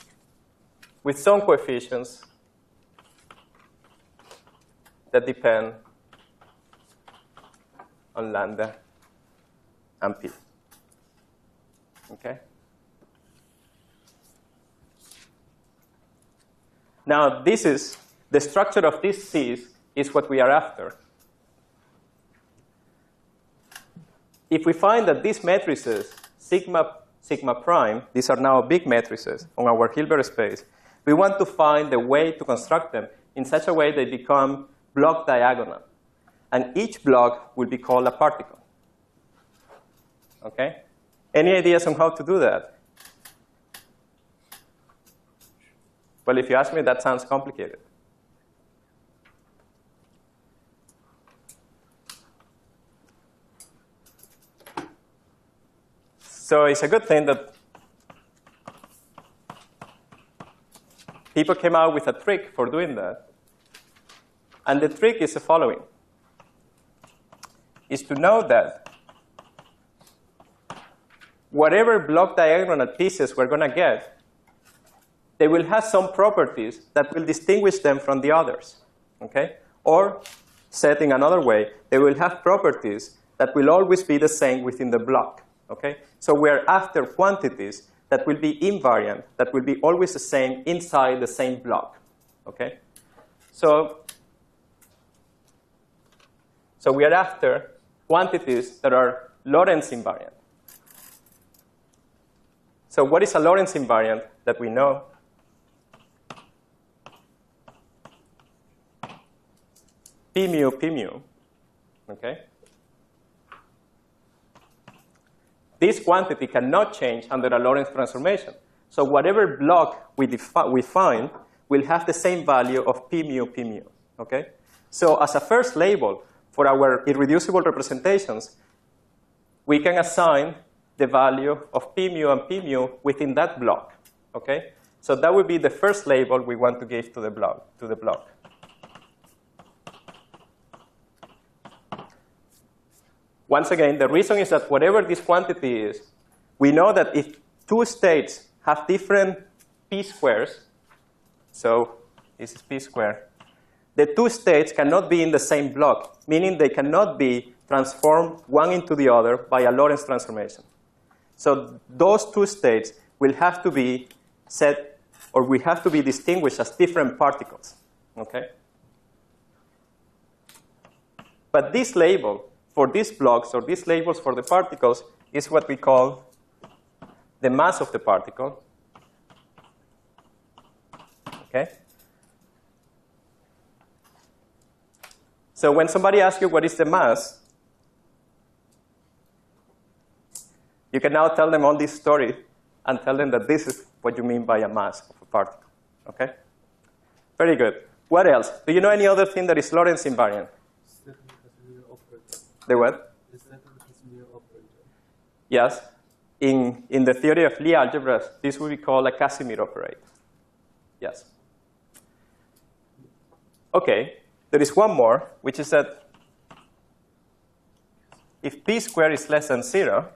with some coefficients that depend on lambda and p. Okay? Now, this is the structure of these C's is what we are after. If we find that these matrices, sigma, sigma prime, these are now big matrices on our Hilbert space, we want to find a way to construct them in such a way they become block diagonal. And each block will be called a particle. Okay? Any ideas on how to do that? Well, if you ask me, that sounds complicated. So it's a good thing that people came out with a trick for doing that. And the trick is the following. Is to know that whatever block diagonal pieces we're going to get, they will have some properties that will distinguish them from the others. Okay? Or, said in another way, they will have properties that will always be the same within the block. Okay? So we're after quantities that will be invariant, that will be always the same inside the same block. Okay? So we are after quantities that are Lorentz invariant. So what is a Lorentz invariant that we know? P mu, okay? This quantity cannot change under a Lorentz transformation. So whatever block we find will have the same value of P mu, okay? So as a first label for our irreducible representations, we can assign the value of P mu and P mu within that block, okay? So that would be the first label we want to give to the block. Once again, the reason is that whatever this quantity is, we know that if two states have different p squares, so this is p squared, the two states cannot be in the same block, meaning they cannot be transformed one into the other by a Lorentz transformation. So those two states will have to be set, or we have to be distinguished as different particles, okay? But this label for these blocks, or these labels for the particles, is what we call the mass of the particle, okay? So when somebody asks you what is the mass, you can now tell them all this story and tell them that this is what you mean by a mass of a particle, okay? Very good. What else? Do you know any other thing that is Lorentz invariant? The what? The second Casimir operator. Yes. In the theory of Lie algebras, this would be called a Casimir operator. Yes. Okay. There is one more, which is that if p squared is less than 0,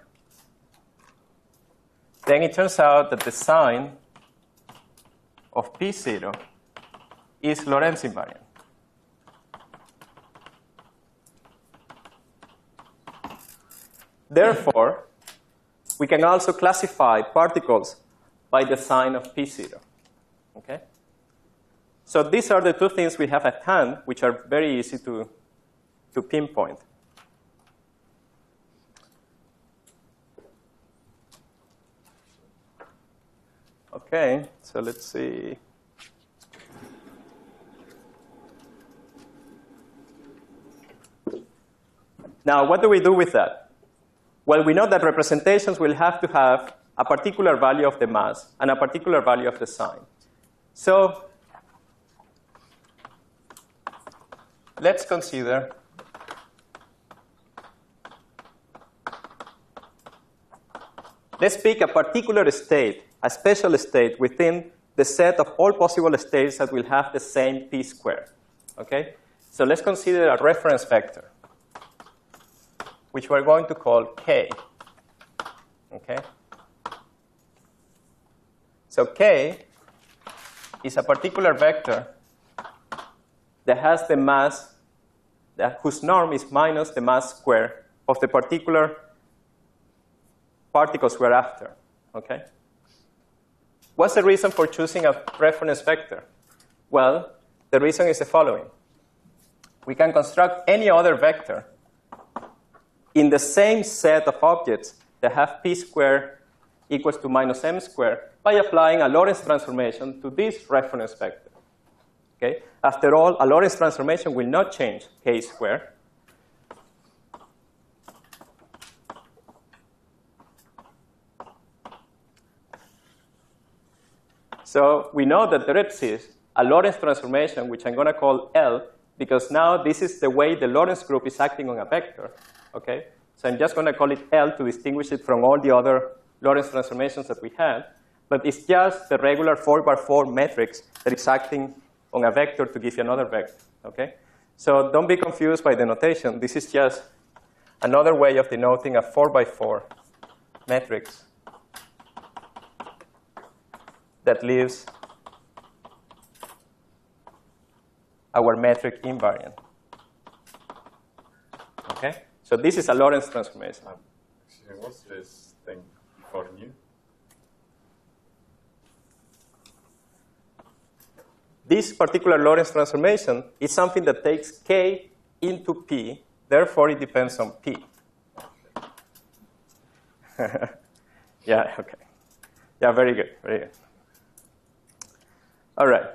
then it turns out that the sign of p0 is Lorentz invariant. Therefore, we can also classify particles by the sign of P0. Okay? So these are the two things we have at hand, which are very easy to pinpoint. Okay, so let's see. Now, what do we do with that? Well, we know that representations will have to have a particular value of the mass and a particular value of the sign. So let's consider let's pick a particular state, a special state within the set of all possible states that will have the same p squared. Okay? So let's consider a reference vector, which we're going to call k. Okay? So k is a particular vector that has the mass, whose norm is minus the mass squared of the particular particles we're after. Okay? What's the reason for choosing a reference vector? Well, the reason is the following. We can construct any other vector in the same set of objects that have p squared equals to minus m squared by applying a Lorentz transformation to this reference vector. Okay? After all, a Lorentz transformation will not change k squared. So we know that there exists a Lorentz transformation, which I'm going to call L, because now this is the way the Lorentz group is acting on a vector. Okay? So I'm just going to call it L to distinguish it from all the other Lorentz transformations that we had. But it's just the regular 4x4 matrix that is acting on a vector to give you another vector. Okay? So don't be confused by the notation. This is just another way of denoting a 4x4 matrix that leaves our metric invariant. Okay? So this is a Lorentz transformation. Excuse me, what's this thing before nu? This particular Lorentz transformation is something that takes k into p. Therefore, it depends on p. Yeah, OK. Yeah, very good, very good. All right.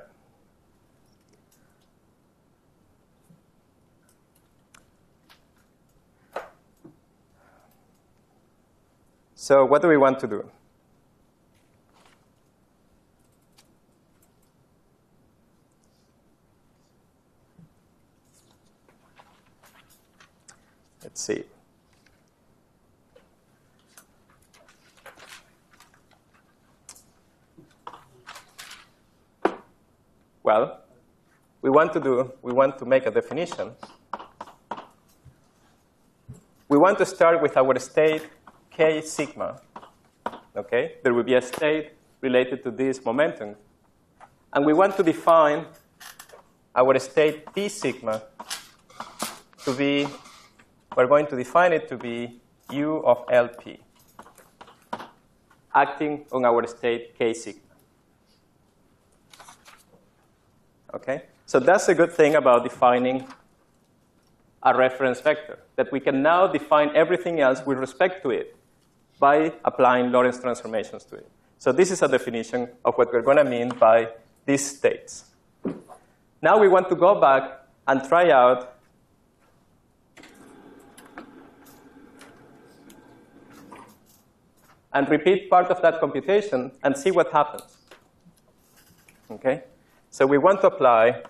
So what do we want to do? Let's see. Well, we want to make a definition. We want to start with our state k sigma. Okay? There will be a state related to this momentum. And we want to define our state p sigma to be, we're going to define it to be u of LP, acting on our state k sigma. Okay? So that's the good thing about defining a reference vector, that we can now define everything else with respect to it by applying Lorentz transformations to it. So this is a definition of what we're going to mean by these states. Now we want to go back and try out and repeat part of that computation and see what happens. Okay? So we want to apply.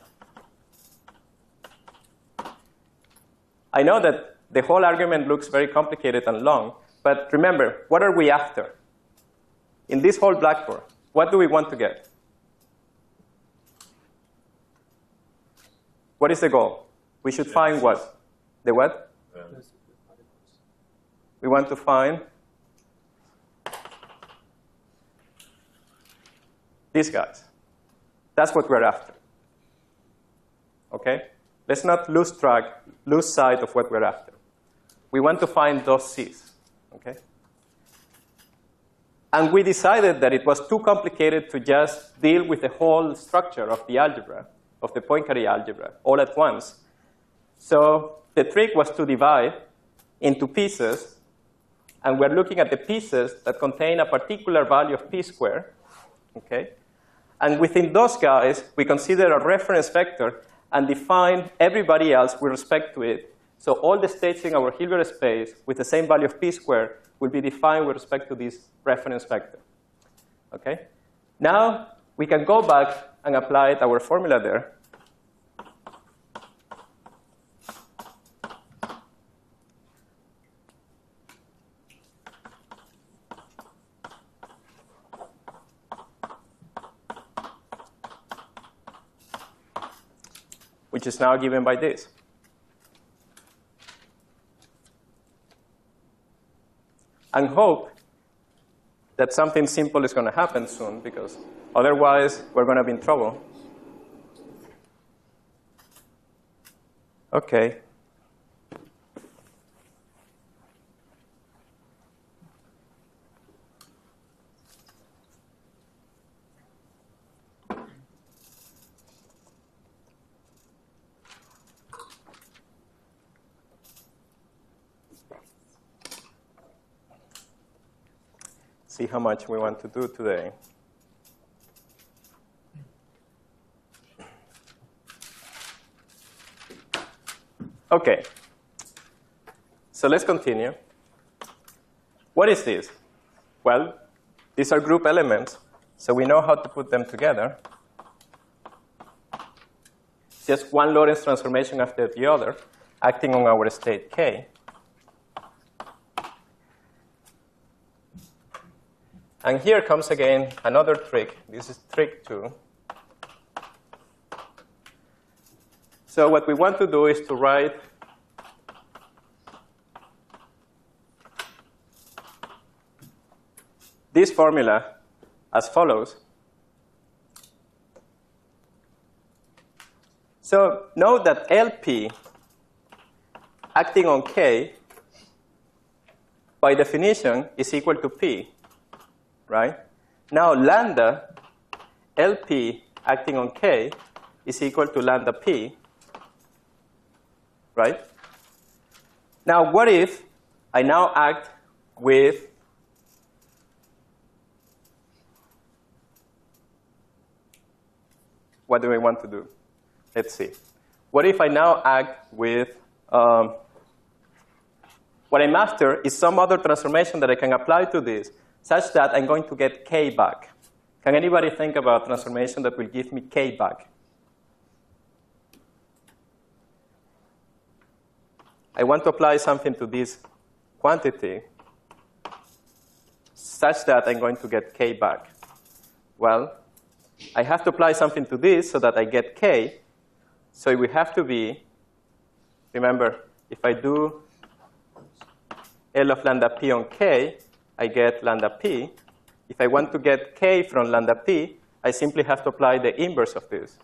I know that the whole argument looks very complicated and long, but remember, what are we after? In this whole blackboard, what do we want to get? What is the goal? We should find what? The what? We want to find these guys. That's what we're after. Okay? Let's not lose sight of what we're after. We want to find those C's. Okay? And we decided that it was too complicated to just deal with the whole structure of the algebra, of the Poincaré algebra, all at once. So the trick was to divide into pieces. And we're looking at the pieces that contain a particular value of p squared. Okay? And within those guys, we consider a reference vector and define everybody else with respect to it. So all the states in our Hilbert space with the same value of p squared will be defined with respect to this reference vector. Okay? Now we can go back and apply our formula there. Which is now given by this. And hope that something simple is going to happen soon, because otherwise we're going to be in trouble. Okay. See how much we want to do today. Okay. So let's continue. What is this? Well, these are group elements, so we know how to put them together. Just one Lorentz transformation after the other, acting on our state K. And here comes again another trick. This is trick 2. So what we want to do is to write this formula as follows. So note that LP acting on K by definition is equal to P. Right? Now lambda LP acting on K is equal to lambda P. Right? Now what if I now act with what do we want to do? Let's see. What if I now act with what I'm after is some other transformation that I can apply to this, such that I'm going to get K back. Can anybody think about a transformation that will give me K back? I want to apply something to this quantity such that I'm going to get K back. Well, I have to apply something to this so that I get K. So it will have to be, remember, if I do L of lambda P on K, I get lambda P. If I want to get K from lambda P, I simply have to apply the inverse of this.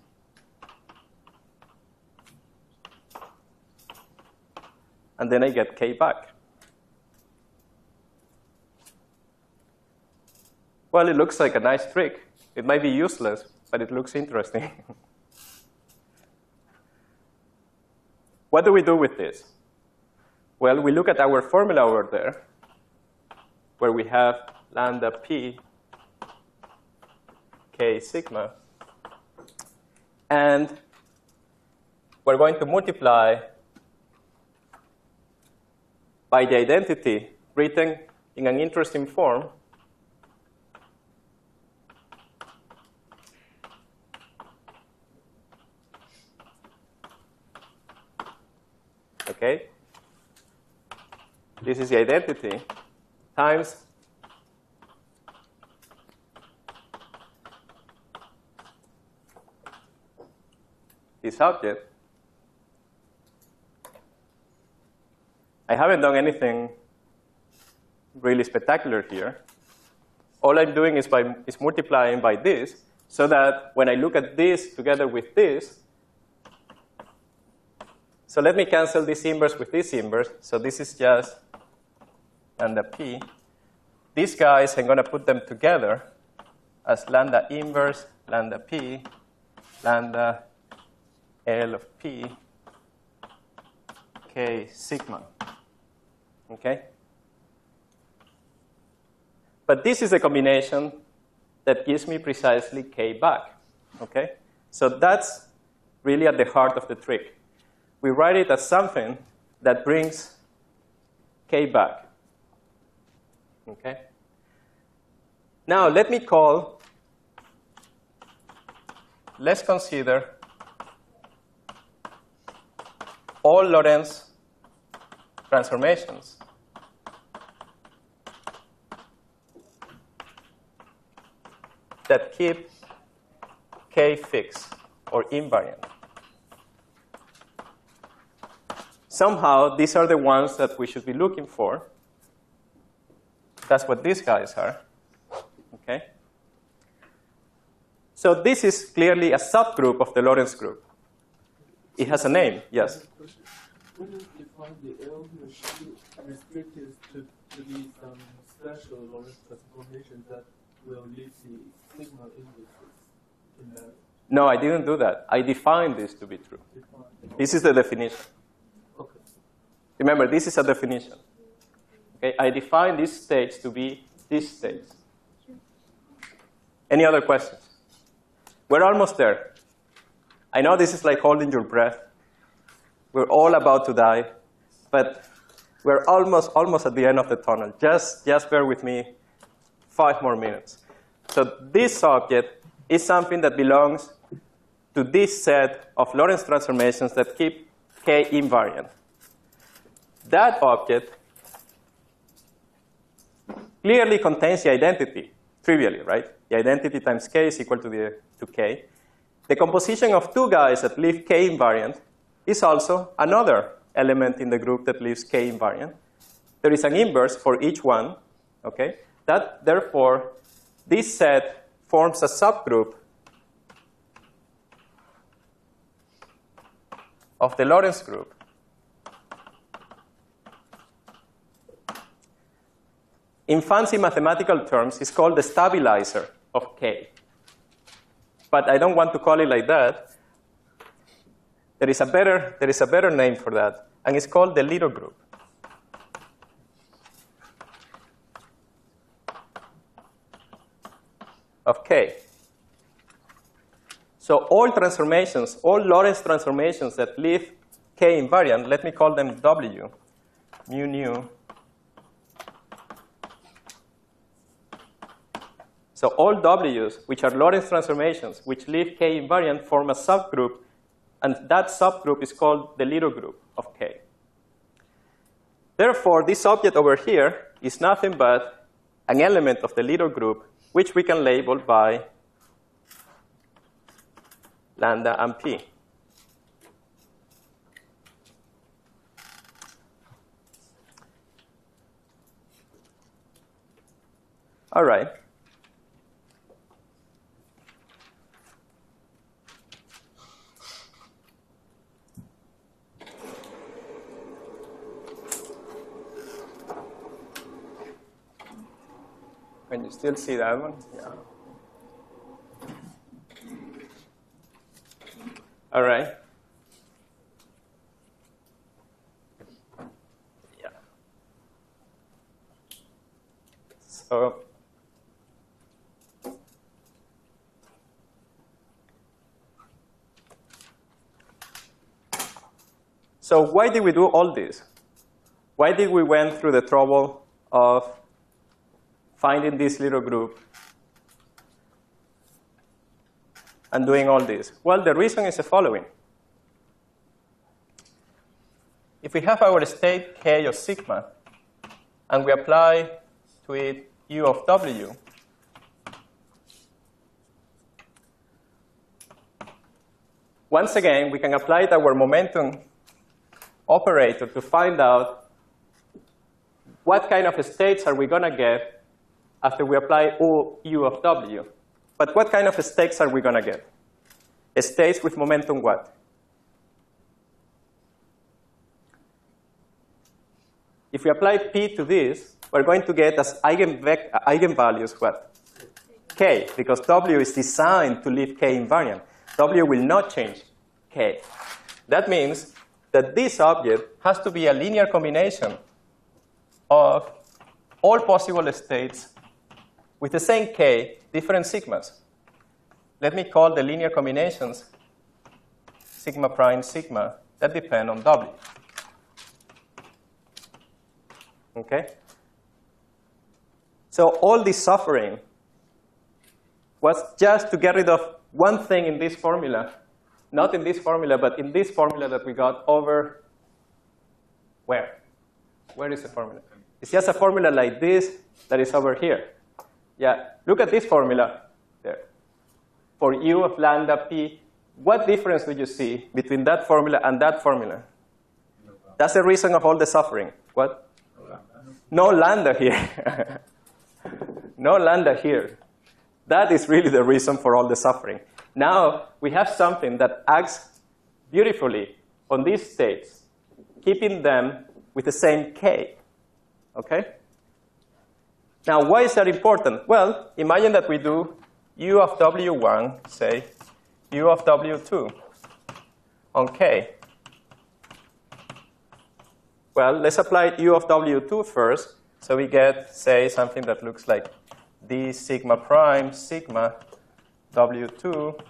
And then I get K back. Well, it looks like a nice trick. It might be useless, but it looks interesting. What do we do with this? Well, we look at our formula over there, where we have lambda P K sigma. And we're going to multiply by the identity written in an interesting form. Okay? This is the identity times this object. I haven't done anything really spectacular here. All I'm doing is multiplying by this, so that when I look at this together with this, so let me cancel this inverse with this inverse. So this is just lambda P. these guys, I'm going to put them together as lambda inverse, lambda p, lambda L of p, k sigma. Okay? But this is a combination that gives me precisely k back. Okay? So that's really at the heart of the trick. We write it as something that brings k back. Okay? Now let's consider all Lorentz transformations that keep k fixed or invariant. Somehow, these are the ones that we should be looking for. That's what these guys are. Okay? So this is clearly a subgroup of the Lorentz group. It has a name, yes? Would you define the L restricted to be some special Lorentz transformation that will leave the sigma indices in that? No, I didn't do that. I defined this to be true. This is the definition. Okay. Remember, this is a definition. Okay? I define these states to be these states. Any other questions? We're almost there. I know this is like holding your breath. We're all about to die, but we're almost at the end of the tunnel. Just bear with me 5 more minutes. So this object is something that belongs to this set of Lorentz transformations that keep k invariant. That object clearly contains the identity, trivially, right? The identity times k is equal to k. The composition of two guys that leave k invariant is also another element in the group that leaves k invariant. There is an inverse for each one. Okay? Therefore, this set forms a subgroup of the Lorentz group. In fancy mathematical terms, it's called the stabilizer of k. But I don't want to call it like that. There is a better name for that, and it's called the little group. Of k. So all transformations, all Lorentz transformations that leave k invariant, let me call them W, mu nu. So all W's, which are Lorentz transformations, which leave k invariant, form a subgroup, and that subgroup is called the little group of k. Therefore, this object over here is nothing but an element of the little group, which we can label by lambda and p. All right. Can you still see that one? Yeah. All right. Yeah. So why did we do all this? Why did we went through the trouble of finding this little group and doing all this? Well, the reason is the following. If we have our state k of sigma, and we apply to it u of w, once again, we can apply our momentum operator to find out what kind of states are we going to get after we apply u of w. But what kind of states are we going to get? States with momentum what? If we apply p to this, we're going to get as eigenvalues what? K, because W is designed to leave K invariant. W will not change K. That means that this object has to be a linear combination of all possible states with the same K, different sigmas. Let me call the linear combinations sigma prime sigma that depend on W. Okay? So all this suffering was just to get rid of one thing in this formula. Not in this formula, but in this formula that we got over where? Where is the formula? It's just a formula like this that is over here. Yeah, look at this formula there. For U of lambda P, what difference do you see between that formula and that formula? That's the reason of all the suffering. What? No lambda here. No lambda here. That is really the reason for all the suffering. Now we have something that acts beautifully on these states, keeping them with the same K. Okay? Now, why is that important? Well, imagine that we do U of W1, say, U of W2 on K. Well, let's apply U of W2 first. So we get, say, something that looks like d sigma prime sigma W2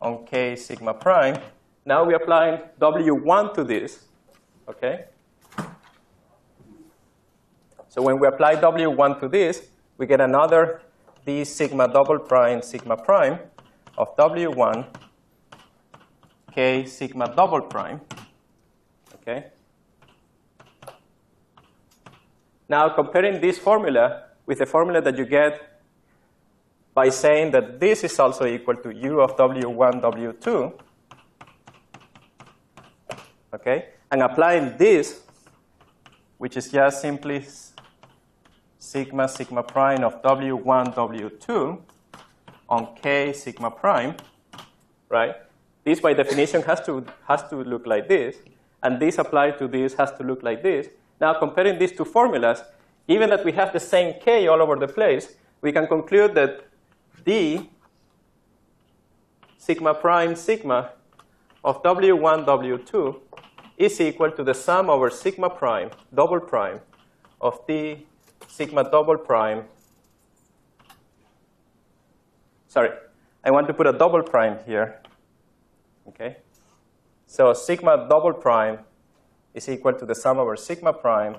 on K sigma prime. Now we're applying W1 to this. Okay? So when we apply W1 to this, we get another d sigma double prime sigma prime of W1 K sigma double prime. Okay? Now comparing this formula with the formula that you get by saying that this is also equal to U of W1 W2, okay? And applying this, which is just simply sigma sigma prime of W1 W2 on K sigma prime, right? This by definition has to look like this, and this applied to this has to look like this. Now comparing these two formulas, given that we have the same K all over the place, we can conclude that d sigma prime sigma of W1 W2 is equal to the sum over sigma prime double prime of d sigma double prime. Sorry, I want to put a double prime here. Okay? So sigma double prime is equal to the sum over sigma prime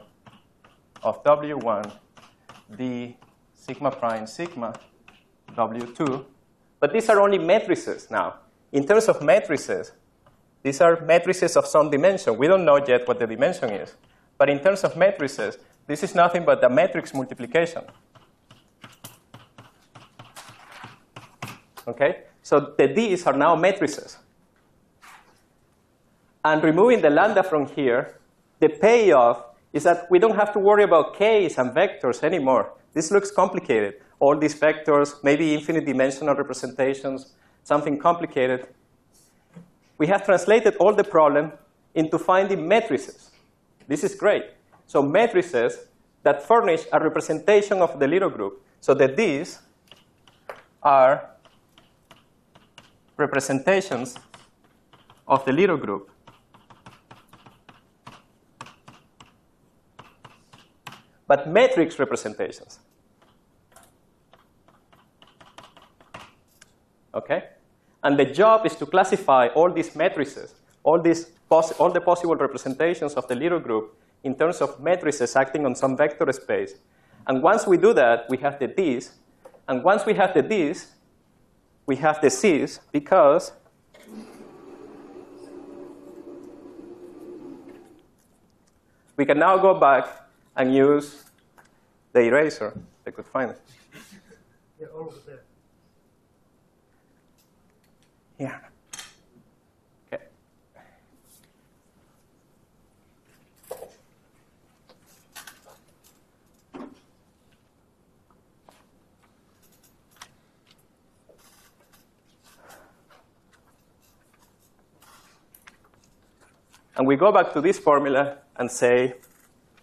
of W1 d sigma prime sigma W2. But these are only matrices now. In terms of matrices, these are matrices of some dimension. We don't know yet what the dimension is. But in terms of matrices, this is nothing but a matrix multiplication. Okay? So the D's are now matrices. And removing the lambda from here, the payoff is that we don't have to worry about K's and vectors anymore. This looks complicated. All these vectors, maybe infinite dimensional representations, something complicated. We have translated all the problem into finding matrices. This is great. So matrices that furnish a representation of the little group, so that these are representations of the little group. But matrix representations. Okay? And the job is to classify all these matrices, all the possible representations of the little group in terms of matrices acting on some vector space. And once we do that, we have the D's. And once we have the D's, we have the C's, because we can now go back and use the eraser. I could find it. Yeah, all over there. Yeah. Okay. And we go back to this formula and say,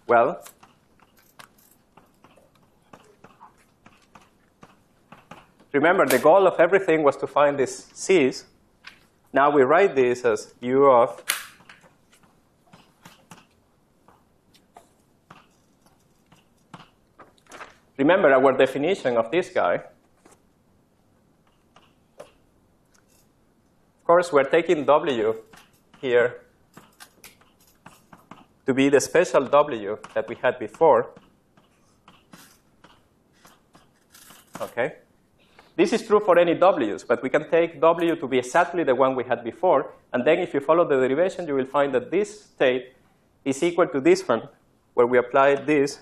well, remember, the goal of everything was to find these C's. Now we write this as U of remember our definition of this guy. Of course, we're taking W here to be the special W that we had before. Okay? This is true for any W's, but we can take W to be exactly the one we had before. And then if you follow the derivation, you will find that this state is equal to this one, where we apply this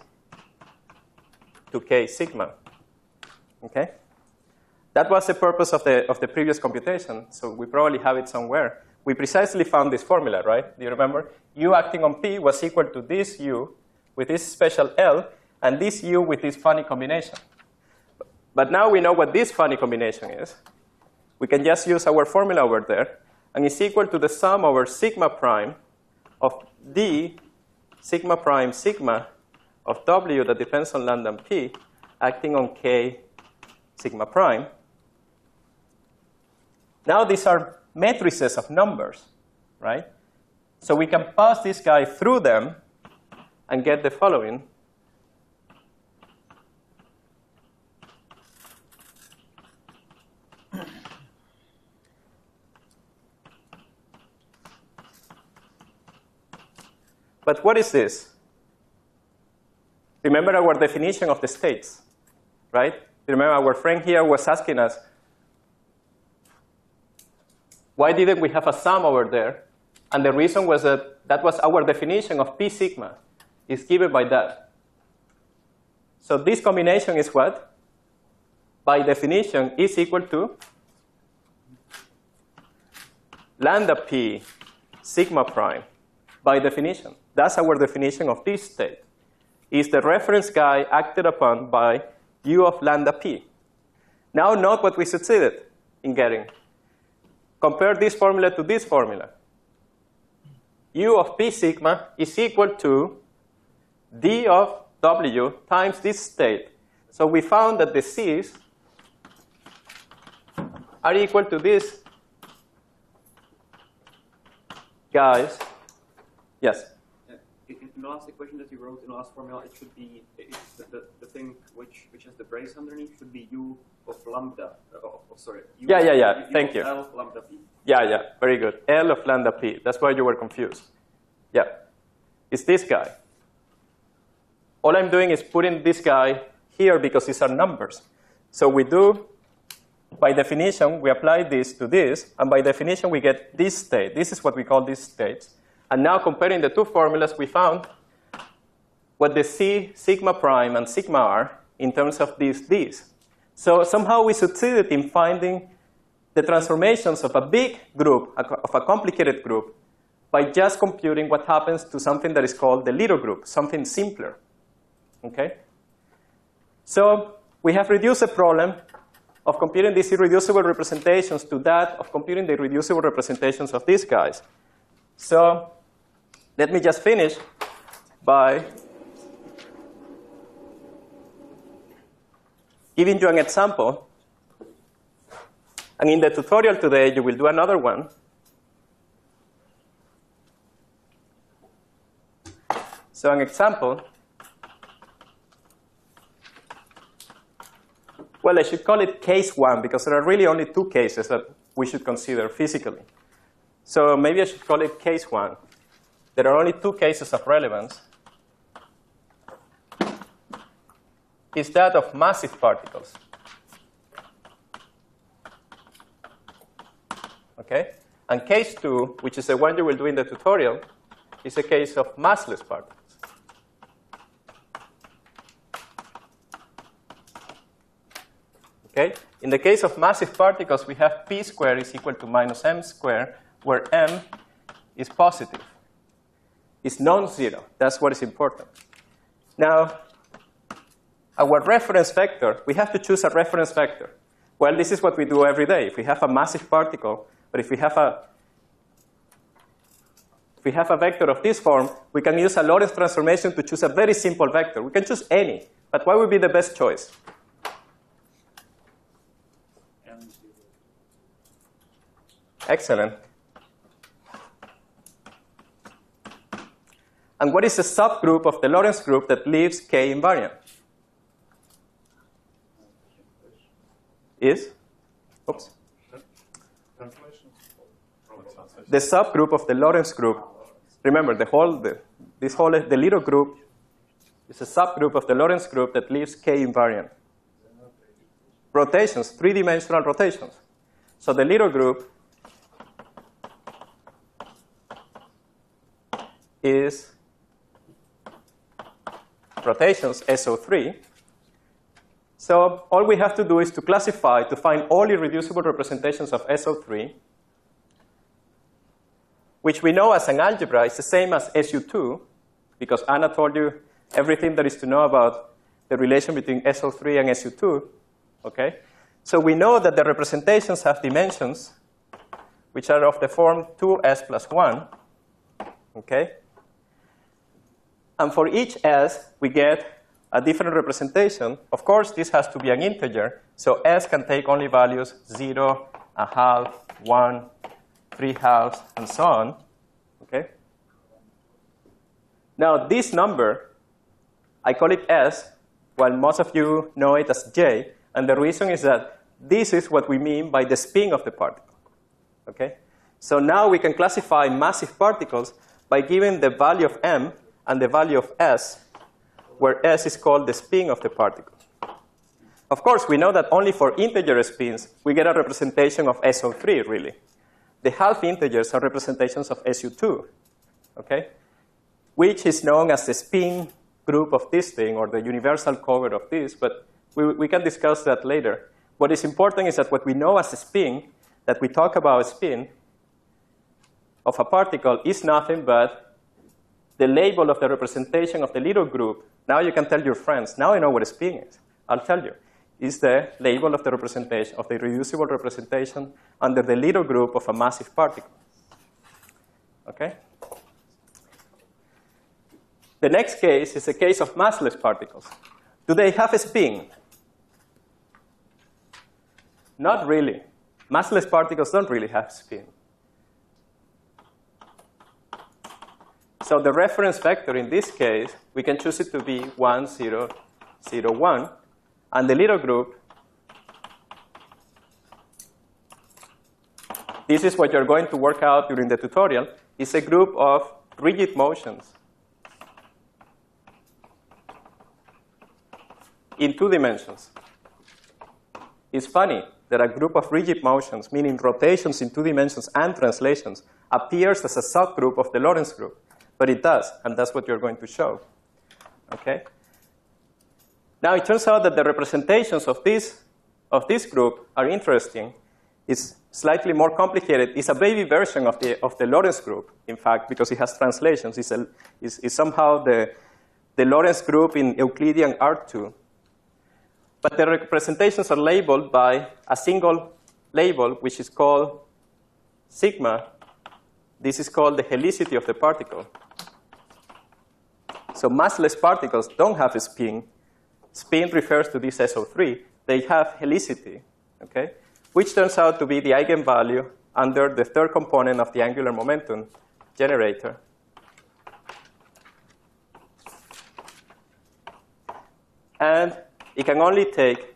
to K sigma. Okay? That was the purpose of the previous computation, so we probably have it somewhere. We precisely found this formula, right? Do you remember? U acting on P was equal to this U with this special L, and this U with this funny combination. But now we know what this funny combination is. We can just use our formula over there, and it's equal to the sum over sigma prime of D sigma prime sigma of W that depends on lambda and P acting on K sigma prime. Now these are matrices of numbers, right? So we can pass this guy through them and get the following. But what is this? Remember our definition of the states, right? Remember our friend here was asking us, why didn't we have a sum over there? And the reason was that that was our definition of P sigma. It's given by that. So this combination is what? By definition, is equal to lambda P sigma prime. By definition. That's our definition of this state. Is the reference guy acted upon by U of lambda P. Now note what we succeeded in getting. Compare this formula to this formula. U of P sigma is equal to D of W times this state. So we found that the C's are equal to this guys. Yes? In the last equation that you wrote in the last formula, it should be the thing which has the brace underneath should be U of lambda. U yeah. Thank you. L lambda P. Yeah. Very good. L of lambda P. That's why you were confused. Yeah. It's this guy. All I'm doing is putting this guy here because these are numbers. So we do, by definition, we apply this to this, and by definition, we get this state. This is what we call these states. And now comparing the two formulas, we found what the C sigma prime and sigma are in terms of these. So somehow we succeeded in finding the transformations of a big group, of a complicated group, by just computing what happens to something that is called the little group, something simpler. Okay? So we have reduced the problem of computing these irreducible representations to that of computing the irreducible representations of these guys. So let me just finish by giving you an example. And in the tutorial today, you will do another one. So an example. Well, I should call it case 1, because there are really only 2 cases that we should consider physically. So maybe I should call it case 1. There are only 2 cases of relevance. Is that of massive particles. Okay? And case 2, which is the one you will do in the tutorial, is a case of massless particles. Okay? In the case of massive particles, we have p squared is equal to minus m squared, where m is positive. It's non-zero. That's what is important. Now, our reference vector, we have to choose a reference vector. Well, this is what we do every day. If we have a massive particle, but if we have a vector of this form, we can use a Lorentz transformation to choose a very simple vector. We can choose any, but what would be the best choice? Excellent. And what is the subgroup of the Lorentz group that leaves K invariant? Is? Oops. The subgroup of the Lorentz group. Remember, the little group is a subgroup of the Lorentz group that leaves K invariant. Rotations, three-dimensional rotations. So the little group is rotations SO3. So all we have to do is to classify, to find all irreducible representations of SO3, which we know as an algebra is the same as SU2, because Anna told you everything there is to know about the relation between SO3 and SU2. Okay? So we know that the representations have dimensions, which are of the form 2s plus 1. Okay? And for each s, we get a different representation. Of course, this has to be an integer. So s can take only values 0, a half, 1, 3/2, and so on. Okay? Now, this number, I call it s, while most of you know it as j. And the reason is that this is what we mean by the spin of the particle. Okay? So now we can classify massive particles by giving the value of m and the value of s, where s is called the spin of the particle. Of course, we know that only for integer spins, we get a representation of SO3, really. The half integers are representations of SU2, okay? Which is known as the spin group of this thing, or the universal cover of this, but we can discuss that later. What is important is that what we know as a spin, that we talk about spin of a particle, is nothing but the label of the representation of the little group. Now you can tell your friends, now I know what a spin is. I'll tell you. Is the label of the representation, of the reducible representation under the little group of a massive particle. Okay? The next case is a case of massless particles. Do they have a spin? Not really. Massless particles don't really have spin. So the reference vector in this case, we can choose it to be 1, 0, 0, 1. And the little group, this is what you're going to work out during the tutorial, is a group of rigid motions in 2 dimensions. It's funny that a group of rigid motions, meaning rotations in 2 dimensions and translations, appears as a subgroup of the Lorentz group. But it does, and that's what you're going to show. Okay? Now, it turns out that the representations of this group are interesting. It's slightly more complicated. It's a baby version of the Lorentz group, in fact, because it has translations. It's somehow the Lorentz group in Euclidean R2. But the representations are labeled by a single label, which is called sigma. This is called the helicity of the particle. So massless particles don't have a spin. Spin refers to this SO3. They have helicity, okay? Which turns out to be the eigenvalue under the third component of the angular momentum generator. And it can only take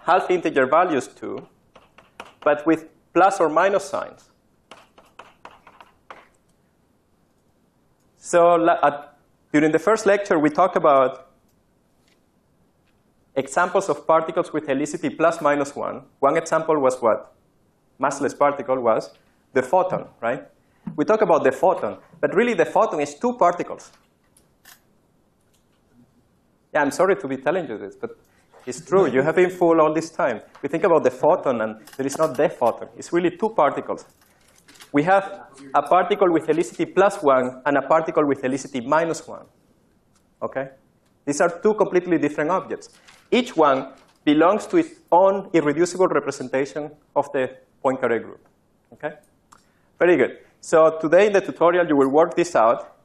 half integer values too, but with plus or minus signs. So during the first lecture, we talked about examples of particles with helicity plus minus 1. One example was what? Massless particle was the photon, right? We talk about the photon, but really the photon is 2 particles. Yeah, I'm sorry to be telling you this, but it's true. You have been fooled all this time. We think about the photon, and there is not the photon. It's really 2 particles. We have a particle with helicity plus 1 and a particle with helicity minus 1. Okay? These are 2 completely different objects. Each one belongs to its own irreducible representation of the Poincaré group. Okay? Very good. So today in the tutorial, you will work this out,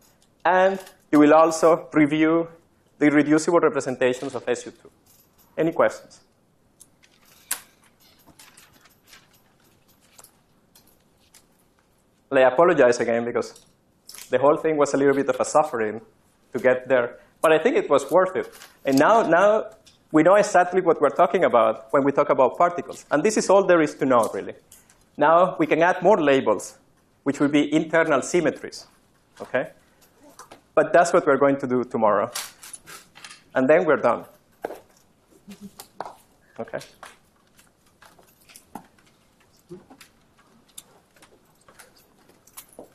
and you will also review the irreducible representations of SU2. Any questions? I apologize again because the whole thing was a little bit of a suffering to get there. But I think it was worth it. And now we know exactly what we're talking about when we talk about particles. And this is all there is to know, really. Now we can add more labels, which will be internal symmetries. Okay? But that's what we're going to do tomorrow. And then we're done. Okay?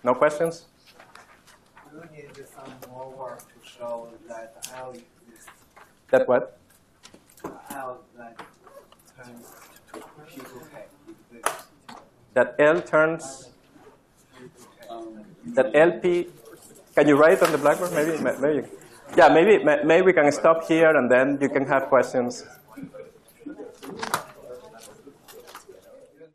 No questions? You need some more work to show that L exists. That what? L that turns to P to K exists. That L turns, that LP, can you write on the blackboard? Maybe. Yeah, maybe we can stop here and then you can have questions.